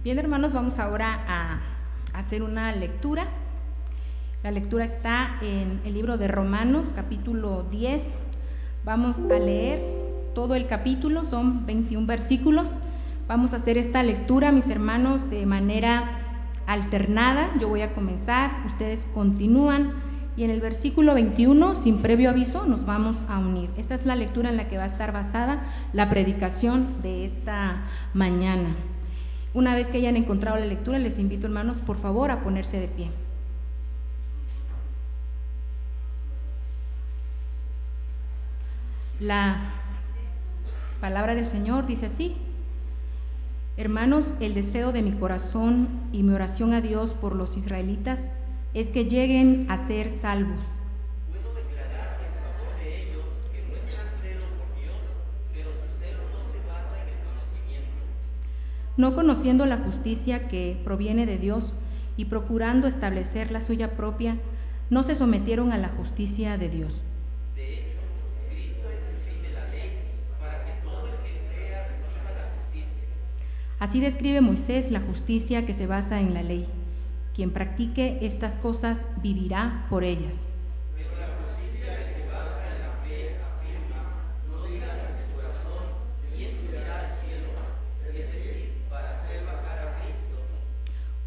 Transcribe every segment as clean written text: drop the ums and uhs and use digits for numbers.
Bien, hermanos, vamos ahora a hacer una lectura. La lectura está en el libro de Romanos, capítulo 10. Vamos a leer todo el capítulo, son 21 versículos. Vamos a hacer esta lectura, mis hermanos, de manera alternada. Yo voy a comenzar, ustedes continúan, y en el versículo 21, sin previo aviso, nos vamos a unir. Esta es la lectura en la que va a estar basada la predicación de esta mañana. Una vez que hayan encontrado la lectura, les invito, hermanos, por favor, a ponerse de pie. La palabra del Señor dice así: hermanos, el deseo de mi corazón y mi oración a Dios por los israelitas es que lleguen a ser salvos. Puedo declarar en favor de ellos que muestran celo por Dios, pero su celo no se basa en el conocimiento. No conociendo la justicia que proviene de Dios y procurando establecer la suya propia, no se sometieron a la justicia de Dios. De hecho, Cristo es el fin de la ley, para que todo el que crea reciba la justicia. Así describe Moisés la justicia que se basa en la ley. Quien practique estas cosas vivirá por ellas. Pero la justicia que se basa en la fe afirma: no digas en tu corazón, ¿quién subirá al cielo? Es decir, para hacer bajar a Cristo.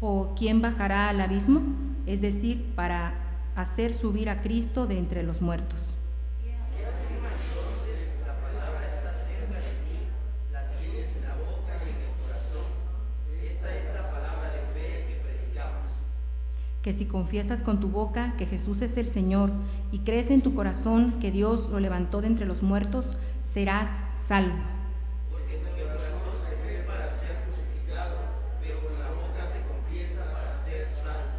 ¿O quién bajará al abismo? Es decir, para hacer subir a Cristo de entre los muertos. ¿Qué afirma entonces? La palabra está cerca de mí, la tienes en la boca y en el corazón. Esta es la palabra de fe que predicamos. Que si confiesas con tu boca que Jesús es el Señor y crees en tu corazón que Dios lo levantó de entre los muertos, serás salvo. Porque con el corazón se cree para ser justificado, pero con la boca se confiesa para ser salvo.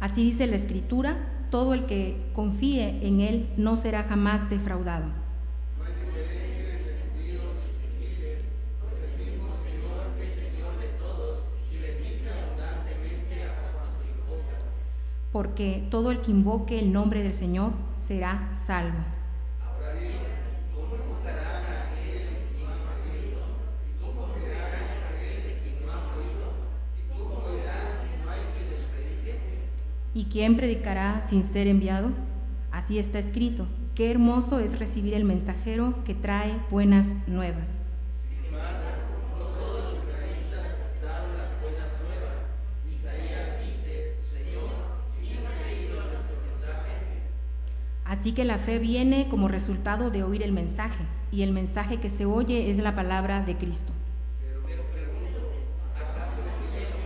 Así dice la Escritura: todo el que confíe en Él no será jamás defraudado. No hay diferencia entre judíos y gentiles, pues el mismo Señor es Señor de todos y bendice abundantemente a cuantos le invocan. Porque todo el que invoque el nombre del Señor será salvo. Ahora bien, ¿cómo invocarán a aquel en quien no han creído? ¿Y cómo creerán en aquel de quien no han oído? ¿Y cómo oirán si no hay quien les predique? ¿Y quién predicará sin ser enviado? Así está escrito: qué hermoso es recibir el mensajero que trae buenas nuevas. Sin embargo, no todos los israelitas aceptaron las buenas nuevas. Isaías dice: Señor, ¿quién ha creído a nuestro mensaje? Así que la fe viene como resultado de oír el mensaje, y el mensaje que se oye es la palabra de Cristo. Pero pregunto, ¿acaso no creyeron?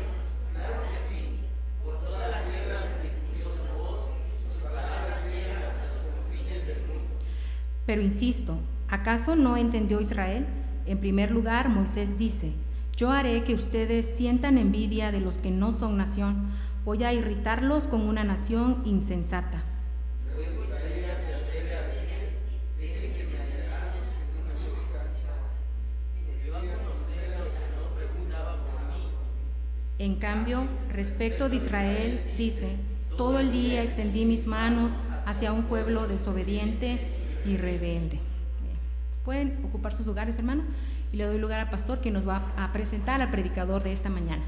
Claro que sí. Por toda la tierra se difundió su voz, y sus palabras llegan hasta los confines del mundo. Pero insisto, ¿acaso no entendió Israel? En primer lugar, Moisés dice: yo haré que ustedes sientan envidia de los que no son nación, voy a irritarlos con una nación insensata. Luego Isaías se atreve a decir: dejen que me hallarán los que no me buscan. Me dio a conocer a los que no preguntaban por mí. En cambio, respecto de Israel, dice: todo el día extendí mis manos hacia un pueblo desobediente y rebelde. Bien. Pueden ocupar sus lugares, hermanos, y le doy lugar al pastor que nos va a presentar al predicador de esta mañana.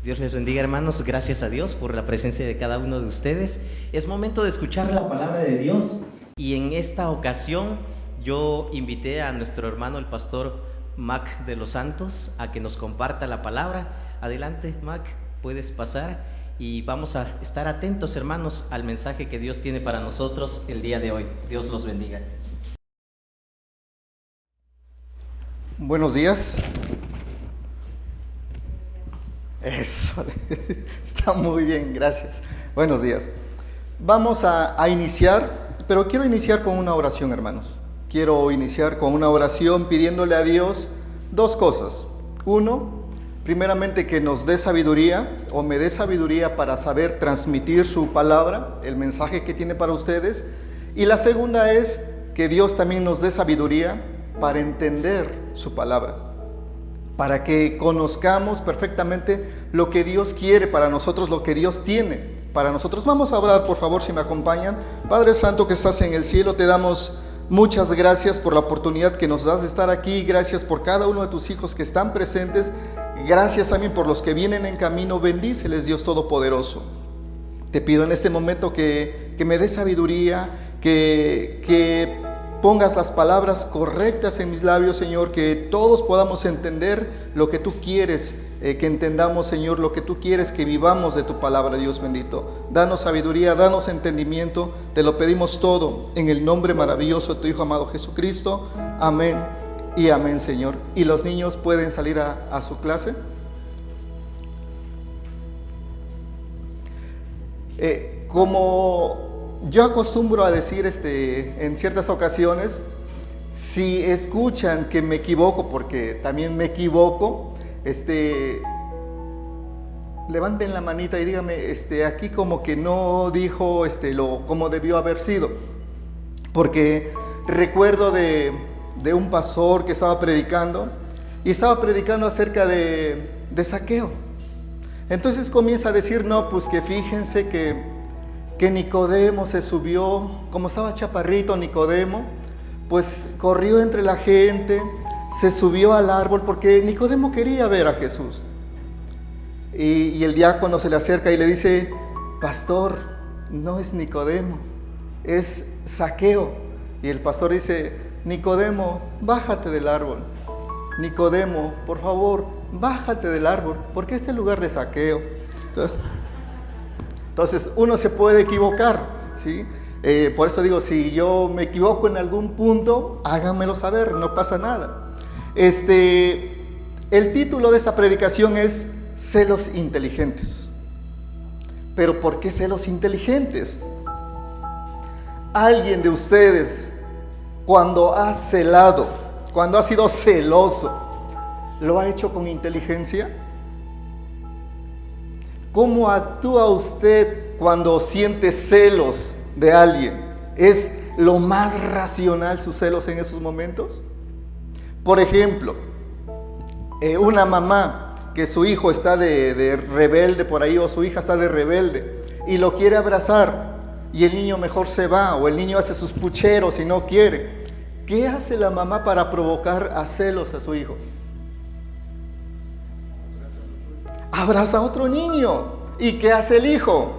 Dios les bendiga, hermanos. Gracias a Dios por la presencia de cada uno de ustedes. Es momento de escuchar la palabra de Dios, y en esta ocasión yo invité a nuestro hermano el pastor Mac de los Santos a que nos comparta la palabra. Adelante, Mac, puedes pasar y vamos a estar atentos, hermanos, al mensaje que Dios tiene para nosotros el día de hoy. Dios los bendiga. Buenos días. Eso, está muy bien, gracias. Buenos días. Vamos a iniciar, pero quiero iniciar con una oración, hermanos. Quiero iniciar con una oración pidiéndole a Dios dos cosas. Uno, primeramente que nos dé sabiduría, o me dé sabiduría para saber transmitir su palabra, el mensaje que tiene para ustedes. Y la segunda es que Dios también nos dé sabiduría para entender su palabra, para que conozcamos perfectamente lo que Dios quiere para nosotros, lo que Dios tiene para nosotros. Vamos a orar, por favor, si me acompañan. Padre Santo que estás en el cielo, te damos muchas gracias por la oportunidad que nos das de estar aquí. Gracias por cada uno de tus hijos que están presentes. Gracias también por los que vienen en camino. Bendíceles, Dios Todopoderoso. Te pido en este momento que me des sabiduría, que pongas las palabras correctas en mis labios, Señor, que todos podamos entender lo que tú quieres que entendamos, Señor, lo que tú quieres que vivamos de tu palabra, Dios bendito. Danos sabiduría, danos entendimiento, te lo pedimos todo en el nombre maravilloso de tu Hijo amado Jesucristo. Amén y amén, Señor. ¿Y los niños pueden salir a su clase? Como yo acostumbro a decir en ciertas ocasiones, si escuchan que me equivoco, porque también me equivoco, levanten la manita y díganme, aquí como que no dijo como debió haber sido. Porque recuerdo de un pastor que estaba predicando, y estaba predicando acerca de Zaqueo. Entonces comienza a decir, no, pues que fíjense que Nicodemo se subió, como estaba chaparrito Nicodemo, pues corrió entre la gente, se subió al árbol porque Nicodemo quería ver a Jesús. Y el diácono se le acerca y le dice, pastor, no es Nicodemo, es Zaqueo. Y el pastor dice, Nicodemo, bájate del árbol. Nicodemo, por favor, bájate del árbol, porque es el lugar de Zaqueo. Entonces uno se puede equivocar, ¿sí? Por eso digo, si yo me equivoco en algún punto, háganmelo saber, no pasa nada. El título de esta predicación es celos inteligentes. Pero ¿por qué celos inteligentes? ¿Alguien de ustedes, cuando ha celado, cuando ha sido celoso, lo ha hecho con inteligencia? ¿Cómo actúa usted cuando siente celos de alguien? ¿Es lo más racional sus celos en esos momentos? Por ejemplo, una mamá que su hijo está de rebelde por ahí, o su hija está de rebelde y lo quiere abrazar, y el niño mejor se va, o el niño hace sus pucheros y no quiere. ¿Qué hace la mamá para provocar a celos a su hijo? Abraza a otro niño. ¿Y qué hace el hijo?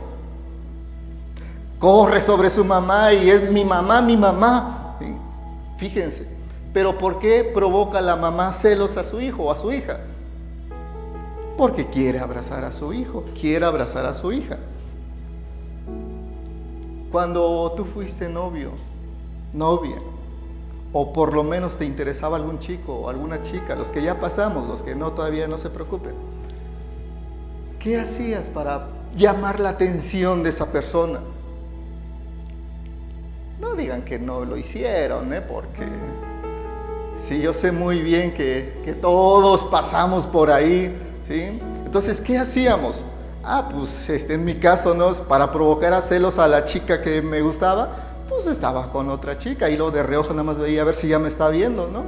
Corre sobre su mamá y es mi mamá, mi mamá. ¿Sí? Fíjense. Pero ¿por qué provoca la mamá celos a su hijo o a su hija? Porque quiere abrazar a su hijo, quiere abrazar a su hija. Cuando tú fuiste novio, novia, o por lo menos te interesaba algún chico o alguna chica, los que ya pasamos, los que no, todavía no se preocupen, ¿qué hacías para llamar la atención de esa persona? No digan que no lo hicieron, porque sí, yo sé muy bien que todos pasamos por ahí, ¿sí? Entonces, ¿qué hacíamos? Pues en mi caso, ¿no? Para provocar a celos a la chica que me gustaba, pues estaba con otra chica y luego de reojo nada más veía a ver si ya me está viendo, ¿no?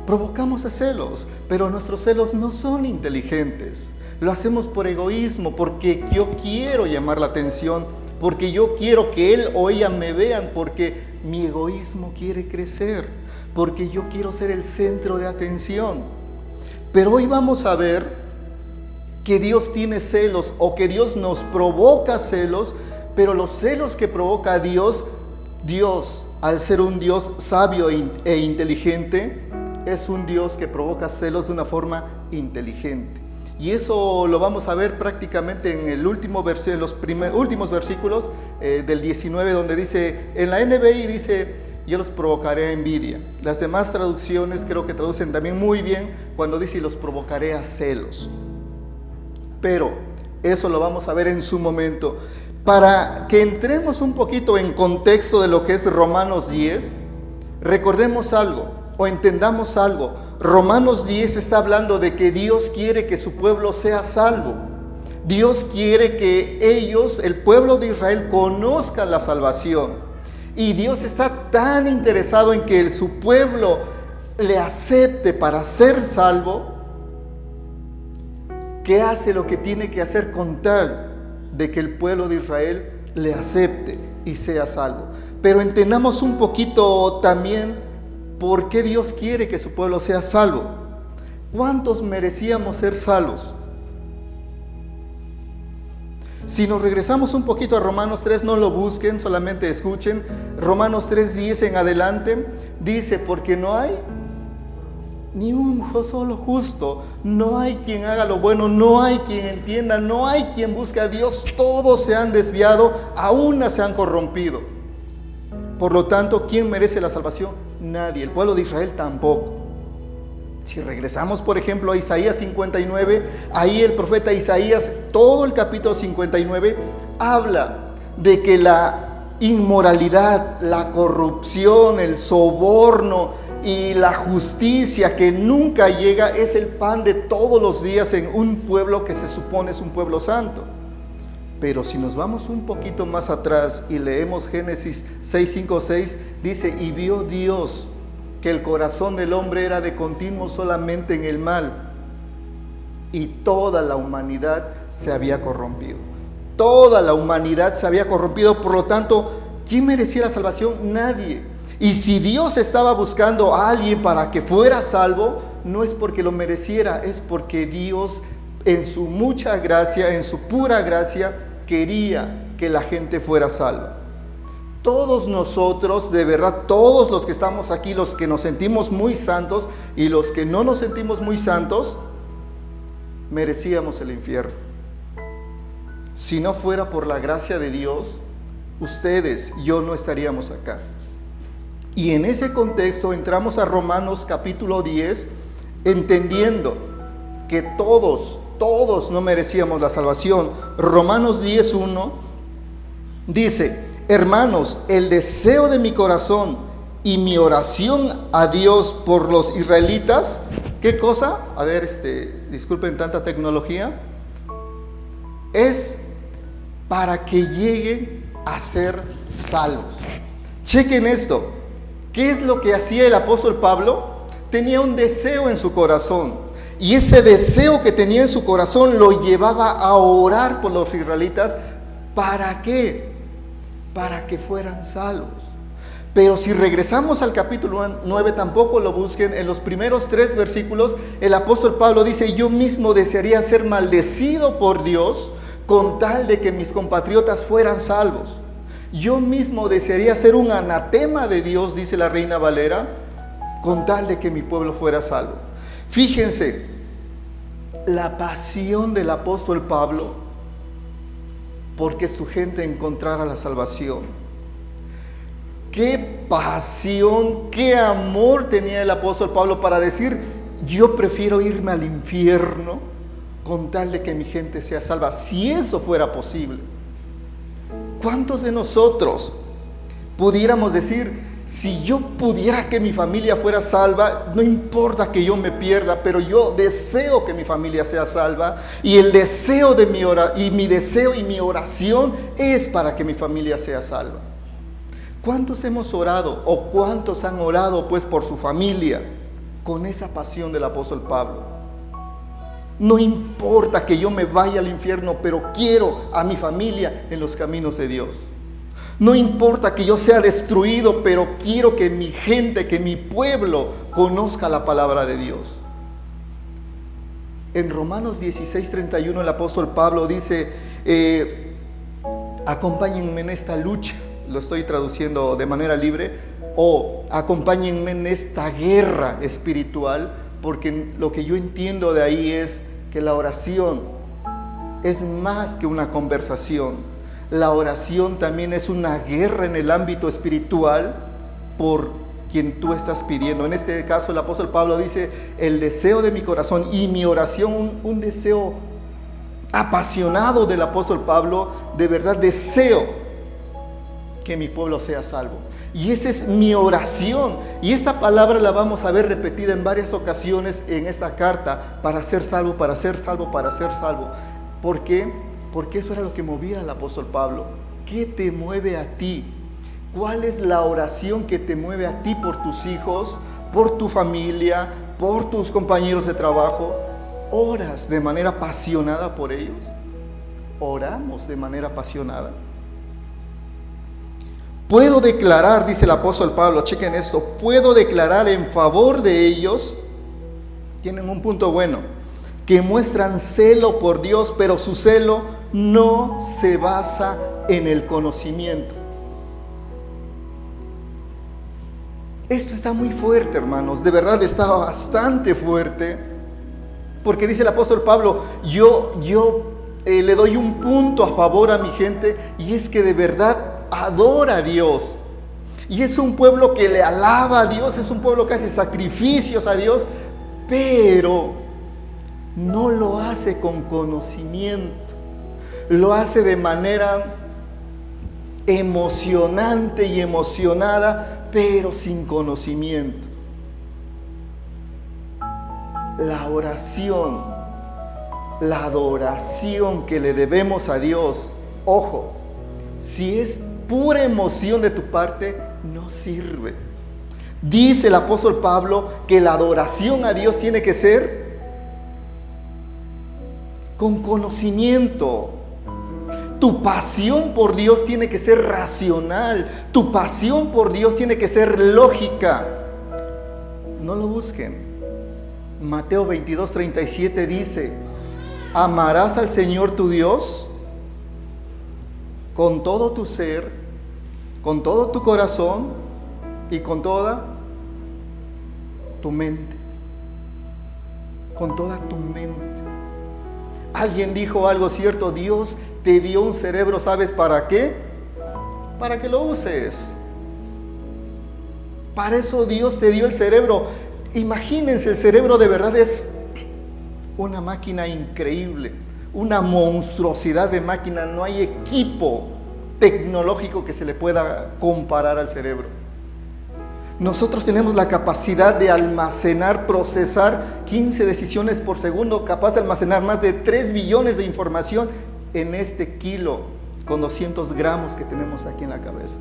Provocamos a celos, pero nuestros celos no son inteligentes. Lo hacemos por egoísmo, porque yo quiero llamar la atención, porque yo quiero que él o ella me vean, porque mi egoísmo quiere crecer, porque yo quiero ser el centro de atención. Pero hoy vamos a ver que Dios tiene celos, o que Dios nos provoca celos, pero los celos que provoca Dios, al ser un Dios sabio e inteligente, es un Dios que provoca celos de una forma inteligente. Y eso lo vamos a ver prácticamente en el último en los últimos versículos del 19, donde dice, en la NBI dice, yo los provocaré a envidia. Las demás traducciones creo que traducen también muy bien cuando dice, y los provocaré a celos. Pero eso lo vamos a ver en su momento. Para que entremos un poquito en contexto de lo que es Romanos 10, recordemos algo o entendamos algo. Romanos 10 está hablando de que Dios quiere que su pueblo sea salvo. Dios quiere que ellos, el pueblo de Israel, conozcan la salvación. Y Dios está tan interesado en que su pueblo le acepte para ser salvo, que hace lo que tiene que hacer con tal de que el pueblo de Israel le acepte y sea salvo. pero entendamos un poquito también por qué Dios quiere que su pueblo sea salvo. ¿Cuántos merecíamos ser salvos? Si nos regresamos un poquito a Romanos 3, no lo busquen, solamente escuchen. Romanos 3:10 en adelante dice: porque no hay ni un solo justo, no hay quien haga lo bueno, no hay quien entienda, no hay quien busque a Dios. Todos se han desviado, a una se han corrompido. Por lo tanto, ¿quién merece la salvación? Nadie. El pueblo de Israel tampoco. Si regresamos, por ejemplo, a Isaías 59, ahí el profeta Isaías, todo el capítulo 59, habla de que la inmoralidad, la corrupción, el soborno y la justicia que nunca llega es el pan de todos los días en un pueblo que se supone es un pueblo santo. Pero si nos vamos un poquito más atrás y leemos Génesis 6:5-6, dice: y vio Dios que el corazón del hombre era de continuo solamente en el mal, y toda la humanidad se había corrompido. Toda la humanidad se había corrompido. Por lo tanto, ¿quién merecía la salvación? Nadie. Y si Dios estaba buscando a alguien para que fuera salvo, no es porque lo mereciera, es porque Dios, en su mucha gracia, en su pura gracia, quería que la gente fuera salva. Todos nosotros, de verdad, todos los que estamos aquí, los que nos sentimos muy santos y los que no nos sentimos muy santos, merecíamos el infierno. Si no fuera por la gracia de Dios, ustedes y yo no estaríamos acá. Y en ese contexto entramos a Romanos capítulo 10, entendiendo que todos no merecíamos la salvación. Romanos 10:1 dice: hermanos, el deseo de mi corazón y mi oración a Dios por los israelitas, ¿qué cosa? A ver, disculpen tanta tecnología. Es para que lleguen a ser salvos. Chequen esto. ¿Qué es lo que hacía el apóstol Pablo? Tenía un deseo en su corazón. Y ese deseo que tenía en su corazón lo llevaba a orar por los israelitas. ¿Para qué? Para que fueran salvos. Pero si regresamos al capítulo 9, tampoco lo busquen. En los primeros 3 versículos, el apóstol Pablo dice: yo mismo desearía ser maldecido por Dios con tal de que mis compatriotas fueran salvos. Yo mismo desearía ser un anatema de Dios, dice la Reina Valera, con tal de que mi pueblo fuera salvo. Fíjense, la pasión del apóstol Pablo porque su gente encontrara la salvación. Qué pasión, qué amor tenía el apóstol Pablo para decir: yo prefiero irme al infierno con tal de que mi gente sea salva. Si eso fuera posible, ¿cuántos de nosotros pudiéramos decir: si yo pudiera que mi familia fuera salva, no importa que yo me pierda, pero yo deseo que mi familia sea salva, y el deseo de mi deseo y mi oración es para que mi familia sea salva? ¿Cuántos hemos orado o cuántos han orado pues por su familia con esa pasión del apóstol Pablo? No importa que yo me vaya al infierno, pero quiero a mi familia en los caminos de Dios. No importa que yo sea destruido, pero quiero que mi gente, que mi pueblo conozca la palabra de Dios. En Romanos 16:31 el apóstol Pablo dice: acompáñenme en esta lucha. Lo estoy traduciendo de manera libre. O acompáñenme en esta guerra espiritual, porque lo que yo entiendo de ahí es que la oración es más que una conversación. La oración también es una guerra en el ámbito espiritual por quien tú estás pidiendo. En este caso el apóstol Pablo dice: el deseo de mi corazón y mi oración, un deseo apasionado del apóstol Pablo. De verdad deseo que mi pueblo sea salvo. Y esa es mi oración. Y esa palabra la vamos a ver repetida en varias ocasiones en esta carta: para ser salvo, para ser salvo, para ser salvo. ¿Por qué? Porque eso era lo que movía al apóstol Pablo. ¿Qué te mueve a ti? ¿Cuál es la oración que te mueve a ti por tus hijos, por tu familia, por tus compañeros de trabajo? ¿Oras de manera apasionada por ellos? ¿Oramos de manera apasionada? Puedo declarar, dice el apóstol Pablo, chequen esto, puedo declarar en favor de ellos, tienen un punto bueno, que muestran celo por Dios, pero su celo no se basa en el conocimiento. Esto está muy fuerte, hermanos, de verdad está bastante fuerte, porque dice el apóstol Pablo, yo le doy un punto a favor a mi gente, y es que de verdad adora a Dios, y es un pueblo que le alaba a Dios, es un pueblo que hace sacrificios a Dios, pero no lo hace con conocimiento, lo hace de manera emocionante y emocionada, pero sin conocimiento. La oración, la adoración que le debemos a Dios, ojo, si es pura emoción de tu parte, no sirve. Dice el apóstol Pablo que la adoración a Dios tiene que ser con conocimiento. Tu pasión por Dios tiene que ser racional. Tu pasión por Dios tiene que ser lógica. No lo busquen. Mateo 22:37 dice: amarás al Señor tu Dios con todo tu ser, con todo tu corazón y con toda tu mente. Con toda tu mente. Alguien dijo algo cierto: Dios te dio un cerebro, ¿sabes para qué? Para que lo uses. Para eso Dios te dio el cerebro. Imagínense, el cerebro de verdad es una máquina increíble, una monstruosidad de máquina. No hay equipo tecnológico que se le pueda comparar al cerebro. Nosotros tenemos la capacidad de almacenar, procesar 15 decisiones por segundo, capaz de almacenar más de 3 billones de información en este kilo con 200 gramos que tenemos aquí en la cabeza.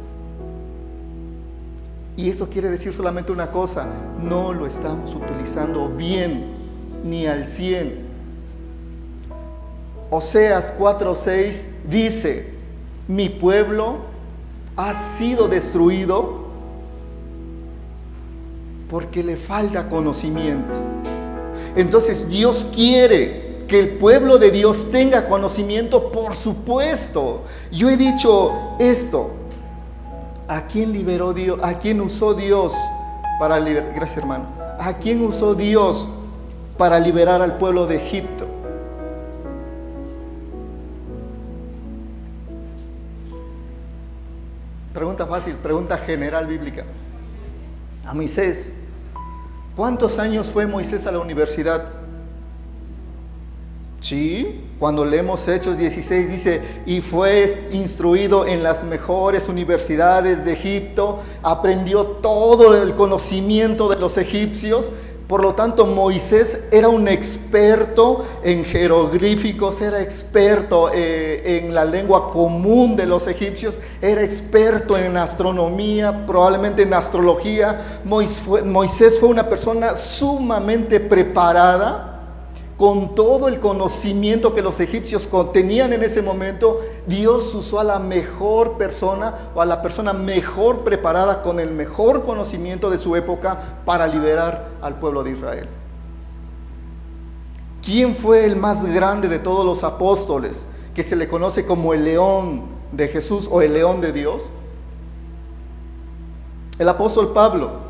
Y eso quiere decir solamente una cosa: no lo estamos utilizando bien, ni al 100. Oseas 4:6 dice: mi pueblo ha sido destruido porque le falta conocimiento. Entonces Dios quiere que el pueblo de Dios tenga conocimiento, por supuesto. Yo he dicho esto: ¿a quién liberó Dios? ¿A quién usó Dios para liberar? Gracias, hermano. ¿A quién usó Dios para liberar al pueblo de Egipto? Pregunta fácil, pregunta general bíblica. A Moisés. ¿Cuántos años fue Moisés a la universidad? Sí, cuando leemos Hechos 16 dice: y fue instruido en las mejores universidades de Egipto, aprendió todo el conocimiento de los egipcios. Por lo tanto, Moisés era un experto en jeroglíficos, era experto en la lengua común de los egipcios, era experto en astronomía, probablemente en astrología. Moisés fue una persona sumamente preparada, con todo el conocimiento que los egipcios tenían en ese momento. Dios usó a la mejor persona, o a la persona mejor preparada, con el mejor conocimiento de su época, para liberar al pueblo de Israel. ¿Quién fue el más grande de todos los apóstoles, que se le conoce como el león de Jesús o el león de Dios? El apóstol Pablo.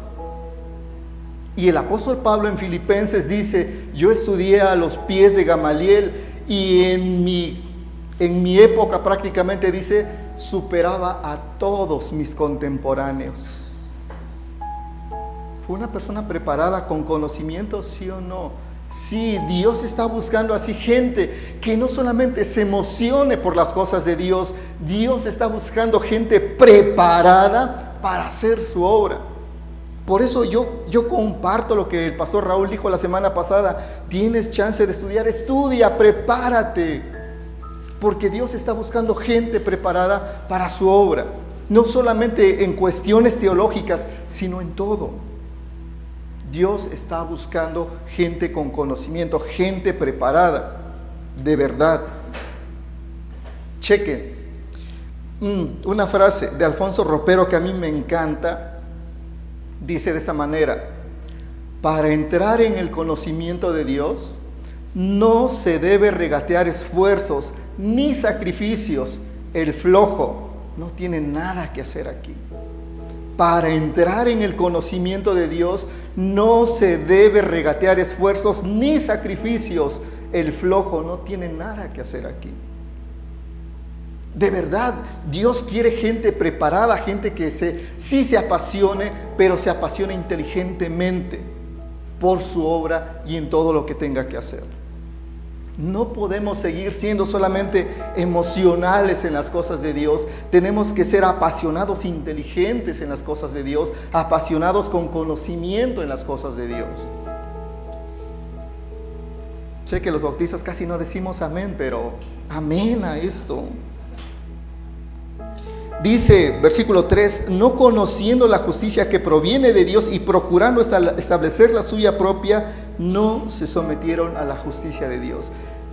Y el apóstol Pablo en Filipenses dice: yo estudié a los pies de Gamaliel, y en mi época prácticamente, dice, superaba a todos mis contemporáneos. ¿Fue una persona preparada con conocimiento, sí o no? Sí, Dios está buscando así gente que no solamente se emocione por las cosas de Dios. Dios está buscando gente preparada para hacer su obra. Por eso yo comparto lo que el pastor Raúl dijo la semana pasada: tienes chance de estudiar, estudia, prepárate, porque Dios está buscando gente preparada para su obra, no solamente en cuestiones teológicas, sino en todo. Dios está buscando gente con conocimiento, gente preparada, de verdad. Chequen, Una frase de Alfonso Ropero que a mí me encanta, dice de esa manera: para entrar en el conocimiento de Dios, no se debe regatear esfuerzos ni sacrificios. El flojo no tiene nada que hacer aquí. Para entrar en el conocimiento de Dios, no se debe regatear esfuerzos ni sacrificios. El flojo no tiene nada que hacer aquí. De verdad, Dios quiere gente preparada, gente que sí se apasione, pero se apasione inteligentemente por su obra y en todo lo que tenga que hacer. No podemos seguir siendo solamente emocionales en las cosas de Dios. Tenemos que ser apasionados, inteligentes en las cosas de Dios, apasionados con conocimiento en las cosas de Dios. Sé que los bautistas casi no decimos amén, pero amén a esto. Dice, versículo 3, no conociendo la justicia que proviene de Dios y procurando establecer la suya propia, no se sometieron a la justicia de Dios.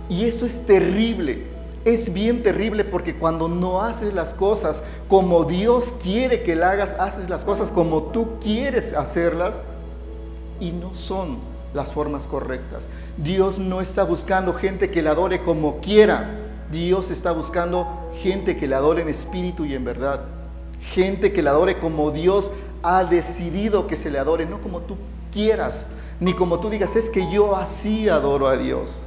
Y eso es terrible, es bien terrible, porque cuando no haces las cosas como Dios quiere que las hagas, haces las cosas como tú quieres hacerlas y no son las formas correctas. Dios no está buscando gente que le adore como quiera. Dios está buscando gente que le adore en espíritu y en verdad. Gente que le adore como Dios ha decidido que se le adore, no como tú quieras, ni como tú digas, es que yo así adoro a Dios.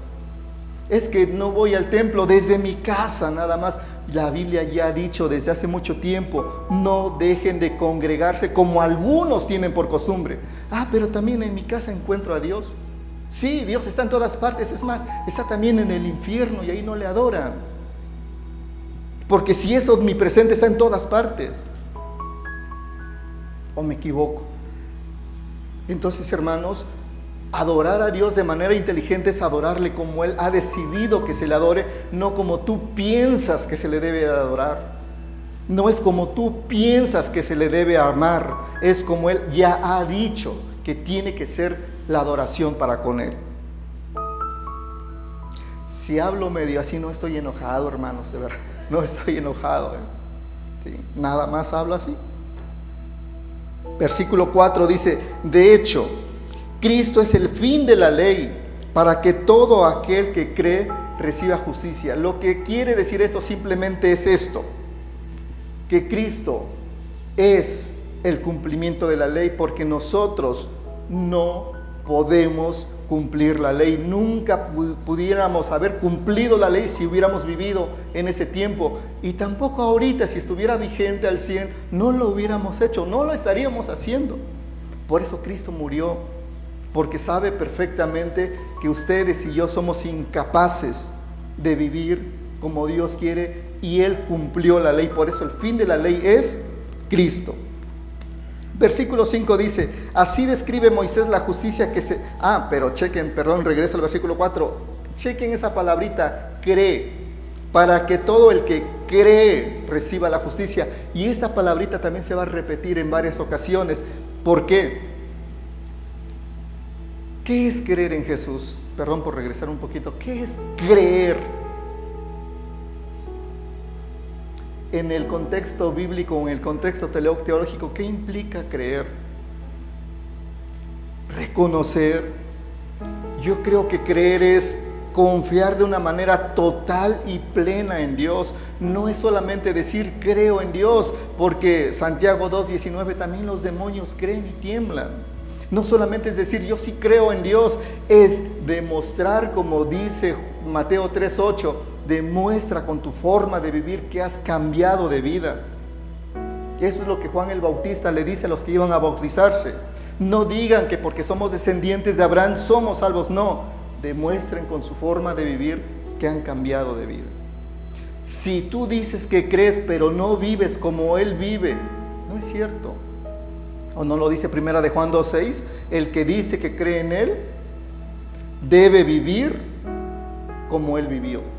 Es que no voy al templo desde mi casa nada más. La Biblia ya ha dicho desde hace mucho tiempo, no dejen de congregarse como algunos tienen por costumbre. Pero también en mi casa encuentro a Dios. Sí, Dios está en todas partes, es más, está también en el infierno y ahí no le adoran. Porque si es omnipresente, está en todas partes. ¿O me equivoco? Entonces, hermanos, adorar a Dios de manera inteligente es adorarle como Él ha decidido que se le adore, no como tú piensas que se le debe adorar. No es como tú piensas que se le debe amar, es como Él ya ha dicho que tiene que ser la adoración para con Él. Si hablo medio así, no estoy enojado, hermanos, de verdad, no estoy enojado, ¿sí? Nada más hablo así. Versículo 4 dice, de hecho, Cristo es el fin de la ley para que todo aquel que cree reciba justicia. Lo que quiere decir esto simplemente es esto, que Cristo es el cumplimiento de la ley, porque nosotros no podemos cumplir la ley. Nunca pudiéramos haber cumplido la ley si hubiéramos vivido en ese tiempo, y tampoco ahorita, si estuviera vigente al 100, no lo hubiéramos hecho, no lo estaríamos haciendo. Por eso Cristo murió, porque sabe perfectamente que ustedes y yo somos incapaces de vivir como Dios quiere, y Él cumplió la ley. Por eso el fin de la ley es Cristo. Versículo 5 dice, así describe Moisés la justicia que se... pero chequen, regreso al versículo 4. Chequen esa palabrita, cree, para que todo el que cree reciba la justicia. Y esta palabrita también se va a repetir en varias ocasiones. ¿Por qué? ¿Qué es creer en Jesús? Perdón por regresar un poquito. ¿Qué es creer? En el contexto bíblico, en el contexto teológico, ¿qué implica creer? Reconocer. Yo creo que creer es confiar de una manera total y plena en Dios. No es solamente decir creo en Dios, porque Santiago 2:19 también los demonios creen y tiemblan. No solamente es decir yo sí creo en Dios, es demostrar, como dice Mateo 3:8, demuestra con tu forma de vivir que has cambiado de vida. Eso es lo que Juan el Bautista le dice a los que iban a bautizarse. No digan que porque somos descendientes de Abraham somos salvos, no. Demuestren con su forma de vivir que han cambiado de vida. Si tú dices que crees pero no vives como Él vive, no es cierto. ¿O no lo dice primera de Juan 2:6? El que dice que cree en Él debe vivir como Él vivió.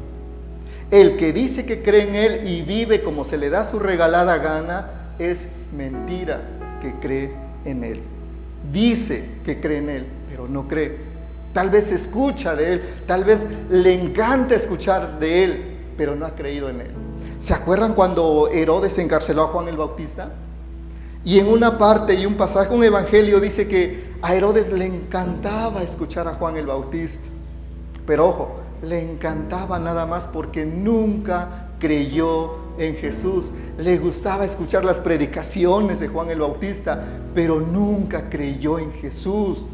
El que dice que cree en Él y vive como se le da su regalada gana, es mentira que cree en Él. Dice que cree en Él, pero no cree. Tal vez escucha de Él, tal vez le encanta escuchar de Él, pero no ha creído en Él. ¿Se acuerdan cuando Herodes encarceló a Juan el Bautista? Y en una parte y un pasaje, un evangelio dice que a Herodes le encantaba escuchar a Juan el Bautista. Pero ojo, le encantaba nada más porque nunca creyó en Jesús. Le gustaba escuchar las predicaciones de Juan el Bautista, pero nunca creyó en Jesús.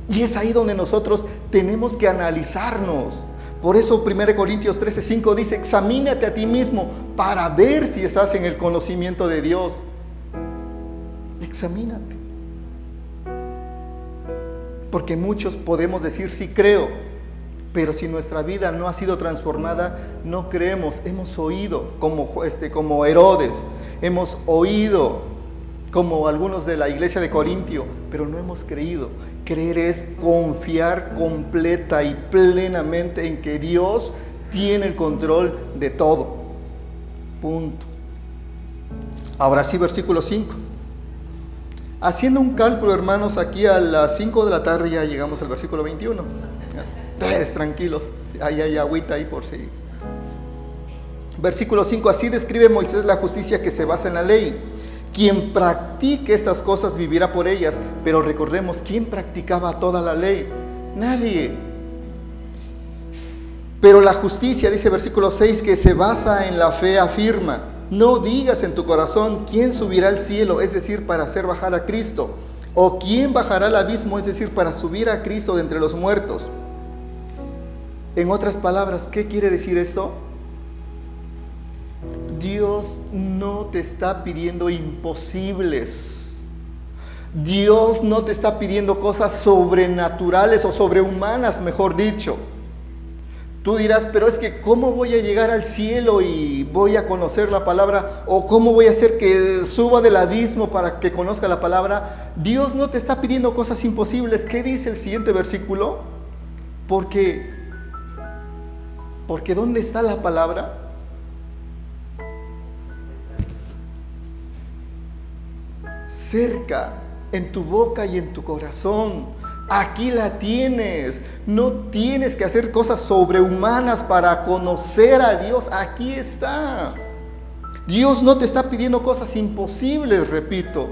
Y es ahí donde nosotros tenemos que analizarnos. Por eso 1 Corintios 13:5 dice: examínate a ti mismo para ver si estás en el conocimiento de Dios. Examínate. Porque muchos podemos decir sí creo, pero si nuestra vida no ha sido transformada, no creemos. Hemos oído como Herodes, hemos oído como algunos de la iglesia de Corintio, pero no hemos creído. Creer es confiar completa y plenamente en que Dios tiene el control de todo. Punto. Ahora sí, versículo 5. Haciendo un cálculo, hermanos, aquí a las 5 de la tarde ya llegamos al versículo 21. Ustedes tranquilos, ahí hay agüita ahí por si. Versículo 5. Así describe Moisés la justicia que se basa en la ley. Quien practique estas cosas vivirá por ellas. Pero recordemos, ¿quién practicaba toda la ley? Nadie. Pero la justicia, dice versículo 6, que se basa en la fe, afirma: no digas en tu corazón quién subirá al cielo, es decir, para hacer bajar a Cristo, o quién bajará al abismo, es decir, para subir a Cristo de entre los muertos. En otras palabras, ¿qué quiere decir esto? Dios no te está pidiendo imposibles. Dios no te está pidiendo cosas sobrenaturales o sobrehumanas, mejor dicho. Tú dirás, pero es que ¿cómo voy a llegar al cielo y voy a conocer la palabra? ¿O cómo voy a hacer que suba del abismo para que conozca la palabra? Dios no te está pidiendo cosas imposibles. ¿Qué dice el siguiente versículo? Porque ¿dónde está la palabra? Cerca, en tu boca y en tu corazón. Aquí la tienes. No tienes que hacer cosas sobrehumanas para conocer a Dios. Aquí está. Dios no te está pidiendo cosas imposibles, repito.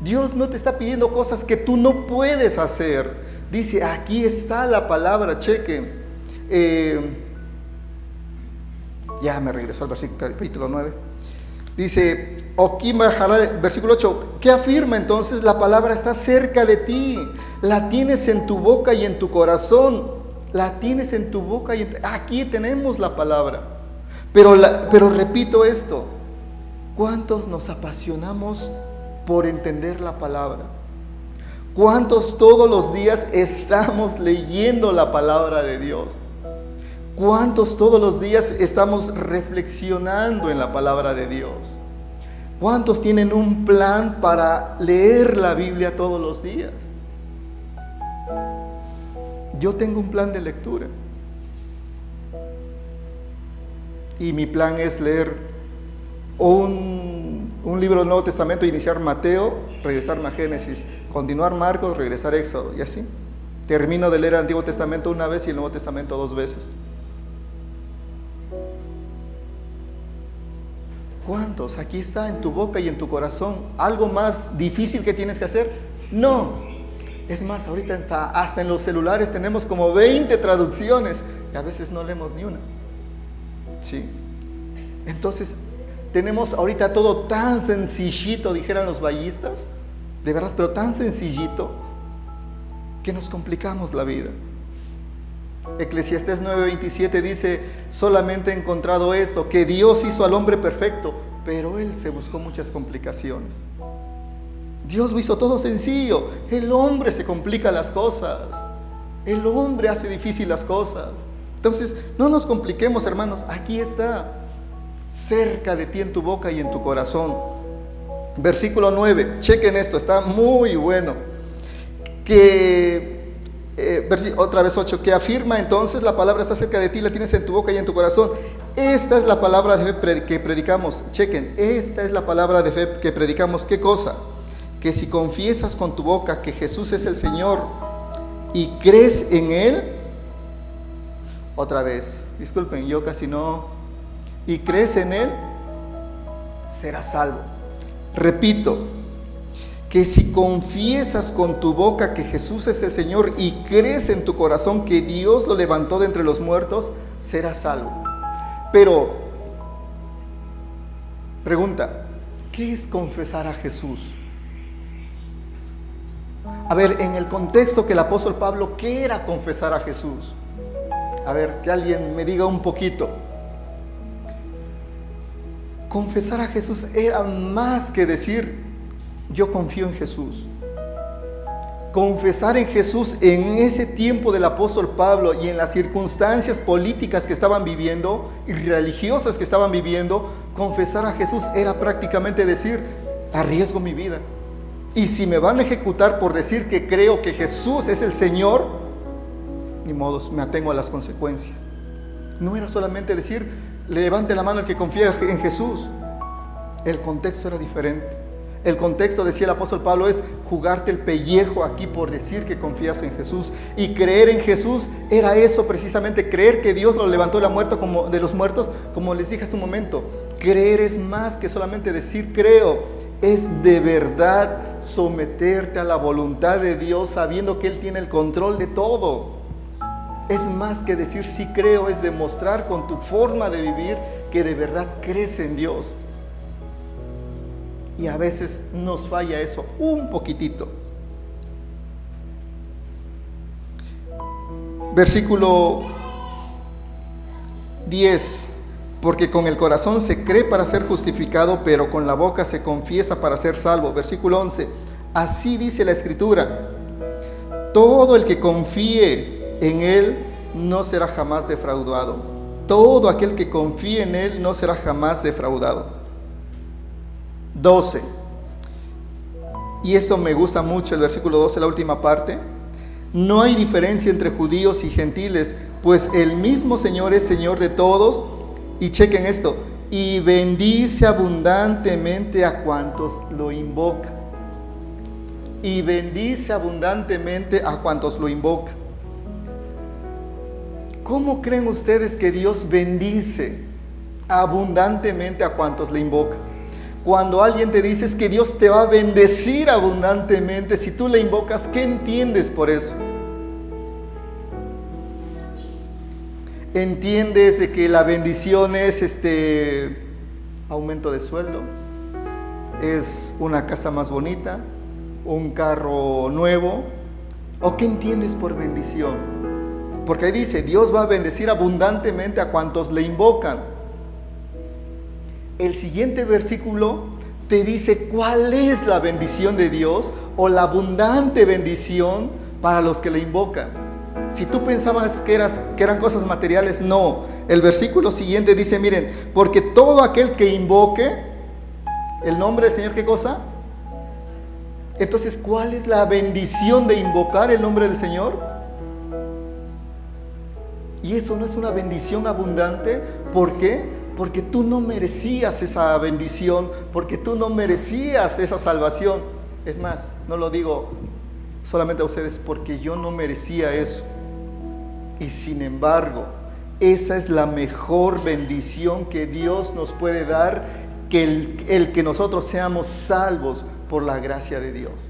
Dios no te está pidiendo cosas que tú no puedes hacer. Dice, aquí está la palabra, chequen. Ya me regresó al versículo capítulo 9. Dice, versículo 8, ¿qué afirma entonces? La palabra está cerca de ti, la tienes en tu boca y en tu corazón, la tienes en tu boca y aquí tenemos la palabra. Pero repito esto, ¿cuántos nos apasionamos por entender la palabra? ¿Cuántos todos los días estamos leyendo la palabra de Dios? ¿Cuántos todos los días estamos reflexionando en la palabra de Dios? ¿Cuántos tienen un plan para leer la Biblia todos los días? Yo tengo un plan de lectura. Y mi plan es leer un libro del Nuevo Testamento, iniciar Mateo, regresarme a Génesis, continuar Marcos, regresar a Éxodo, y así. Termino de leer el Antiguo Testamento una vez y el Nuevo Testamento 2 veces. ¿Cuántos? Aquí está en tu boca y en tu corazón. ¿Algo más difícil que tienes que hacer? No. Es más, ahorita hasta en los celulares tenemos como 20 traducciones y a veces no leemos ni una. ¿Sí? Entonces, tenemos ahorita todo tan sencillito, dijeran los vallistas, de verdad, pero tan sencillito que nos complicamos la vida. Eclesiastés 9:27 dice, solamente he encontrado esto, que Dios hizo al hombre perfecto, pero él se buscó muchas complicaciones. Dios lo hizo todo sencillo, el hombre se complica las cosas, el hombre hace difícil las cosas. Entonces, no nos compliquemos, hermanos, aquí está, cerca de ti en tu boca y en tu corazón. Versículo 9, chequen esto, está muy bueno. Otra vez 8, que afirma entonces, la palabra está cerca de ti, la tienes en tu boca y en tu corazón. Esta es la palabra de fe que predicamos. Chequen, esta es la palabra de fe que predicamos. ¿Qué cosa? Que si confiesas con tu boca que Jesús es el Señor y crees en Él, Otra vez, disculpen, yo casi no. Y crees en Él, serás salvo. Repito, que si confiesas con tu boca que Jesús es el Señor y crees en tu corazón que Dios lo levantó de entre los muertos, serás salvo. Pero, pregunta, ¿qué es confesar a Jesús? A ver, en el contexto que el apóstol Pablo, ¿qué era confesar a Jesús? A ver, que alguien me diga un poquito. Confesar a Jesús era más que decir, yo confío en Jesús. Confesar en Jesús en ese tiempo del apóstol Pablo y en las circunstancias políticas que estaban viviendo y religiosas que estaban viviendo, confesar a Jesús era prácticamente decir, arriesgo mi vida. Y si me van a ejecutar por decir que creo que Jesús es el Señor, ni modos, me atengo a las consecuencias. No era solamente decir, levante la mano el que confía en Jesús. El contexto era diferente. El contexto, decía el apóstol Pablo, es jugarte el pellejo aquí por decir que confías en Jesús. Y creer en Jesús era eso precisamente, creer que Dios lo levantó de los muertos, como les dije hace un momento. Creer es más que solamente decir creo, es de verdad someterte a la voluntad de Dios sabiendo que Él tiene el control de todo. Es más que decir sí creo, es demostrar con tu forma de vivir que de verdad crees en Dios. Y a veces nos falla eso un poquitito. Versículo 10. Porque con el corazón se cree para ser justificado, pero con la boca se confiesa para ser salvo. Versículo 11. Así dice la Escritura: todo el que confíe en Él no será jamás defraudado. Todo aquel que confíe en Él no será jamás defraudado. 12. Y esto me gusta mucho, el versículo 12, la última parte. No hay diferencia entre judíos y gentiles, pues el mismo Señor es Señor de todos. Y chequen esto: y bendice abundantemente a cuantos lo invocan. Y bendice abundantemente a cuantos lo invocan. ¿Cómo creen ustedes que Dios bendice abundantemente a cuantos le invocan? Cuando alguien te dice que Dios te va a bendecir abundantemente, si tú le invocas, ¿qué entiendes por eso? ¿Entiendes de que la bendición es aumento de sueldo? ¿Es una casa más bonita? ¿Un carro nuevo? ¿O qué entiendes por bendición? Porque ahí dice, Dios va a bendecir abundantemente a cuantos le invocan. El siguiente versículo te dice cuál es la bendición de Dios o la abundante bendición para los que le invocan. Si tú pensabas que eran cosas materiales, no. El versículo siguiente dice, miren, porque todo aquel que invoque el nombre del Señor, ¿qué cosa? Entonces, ¿cuál es la bendición de invocar el nombre del Señor? Y eso no es una bendición abundante. ¿Por qué? Porque tú no merecías esa bendición, porque tú no merecías esa salvación. Es más, no lo digo solamente a ustedes, porque yo no merecía eso. Y sin embargo, esa es la mejor bendición que Dios nos puede dar, que el que nosotros seamos salvos por la gracia de Dios.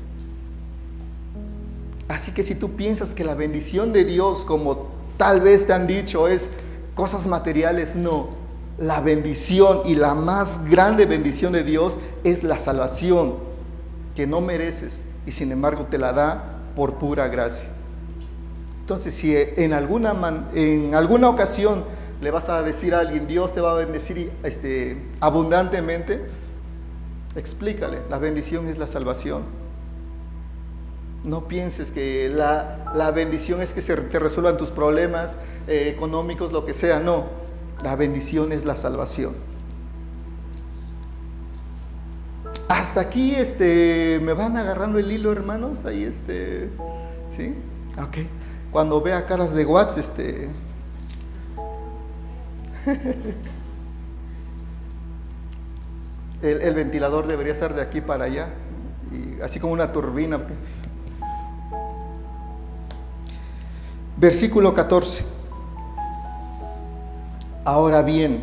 Así que si tú piensas que la bendición de Dios, como tal vez te han dicho, es cosas materiales, no. La bendición y la más grande bendición de Dios es la salvación que no mereces y sin embargo te la da por pura gracia. Entonces, si en alguna ocasión le vas a decir a alguien, Dios te va a bendecir abundantemente, explícale, la bendición es la salvación. No pienses que la bendición es que te resuelvan tus problemas económicos, lo que sea, no. La bendición es la salvación. Hasta aquí me van agarrando el hilo, hermanos. Ahí ¿sí? Ok. Cuando vea caras de Watts, el ventilador debería estar de aquí para allá, y así como una turbina. Versículo 14. Ahora bien,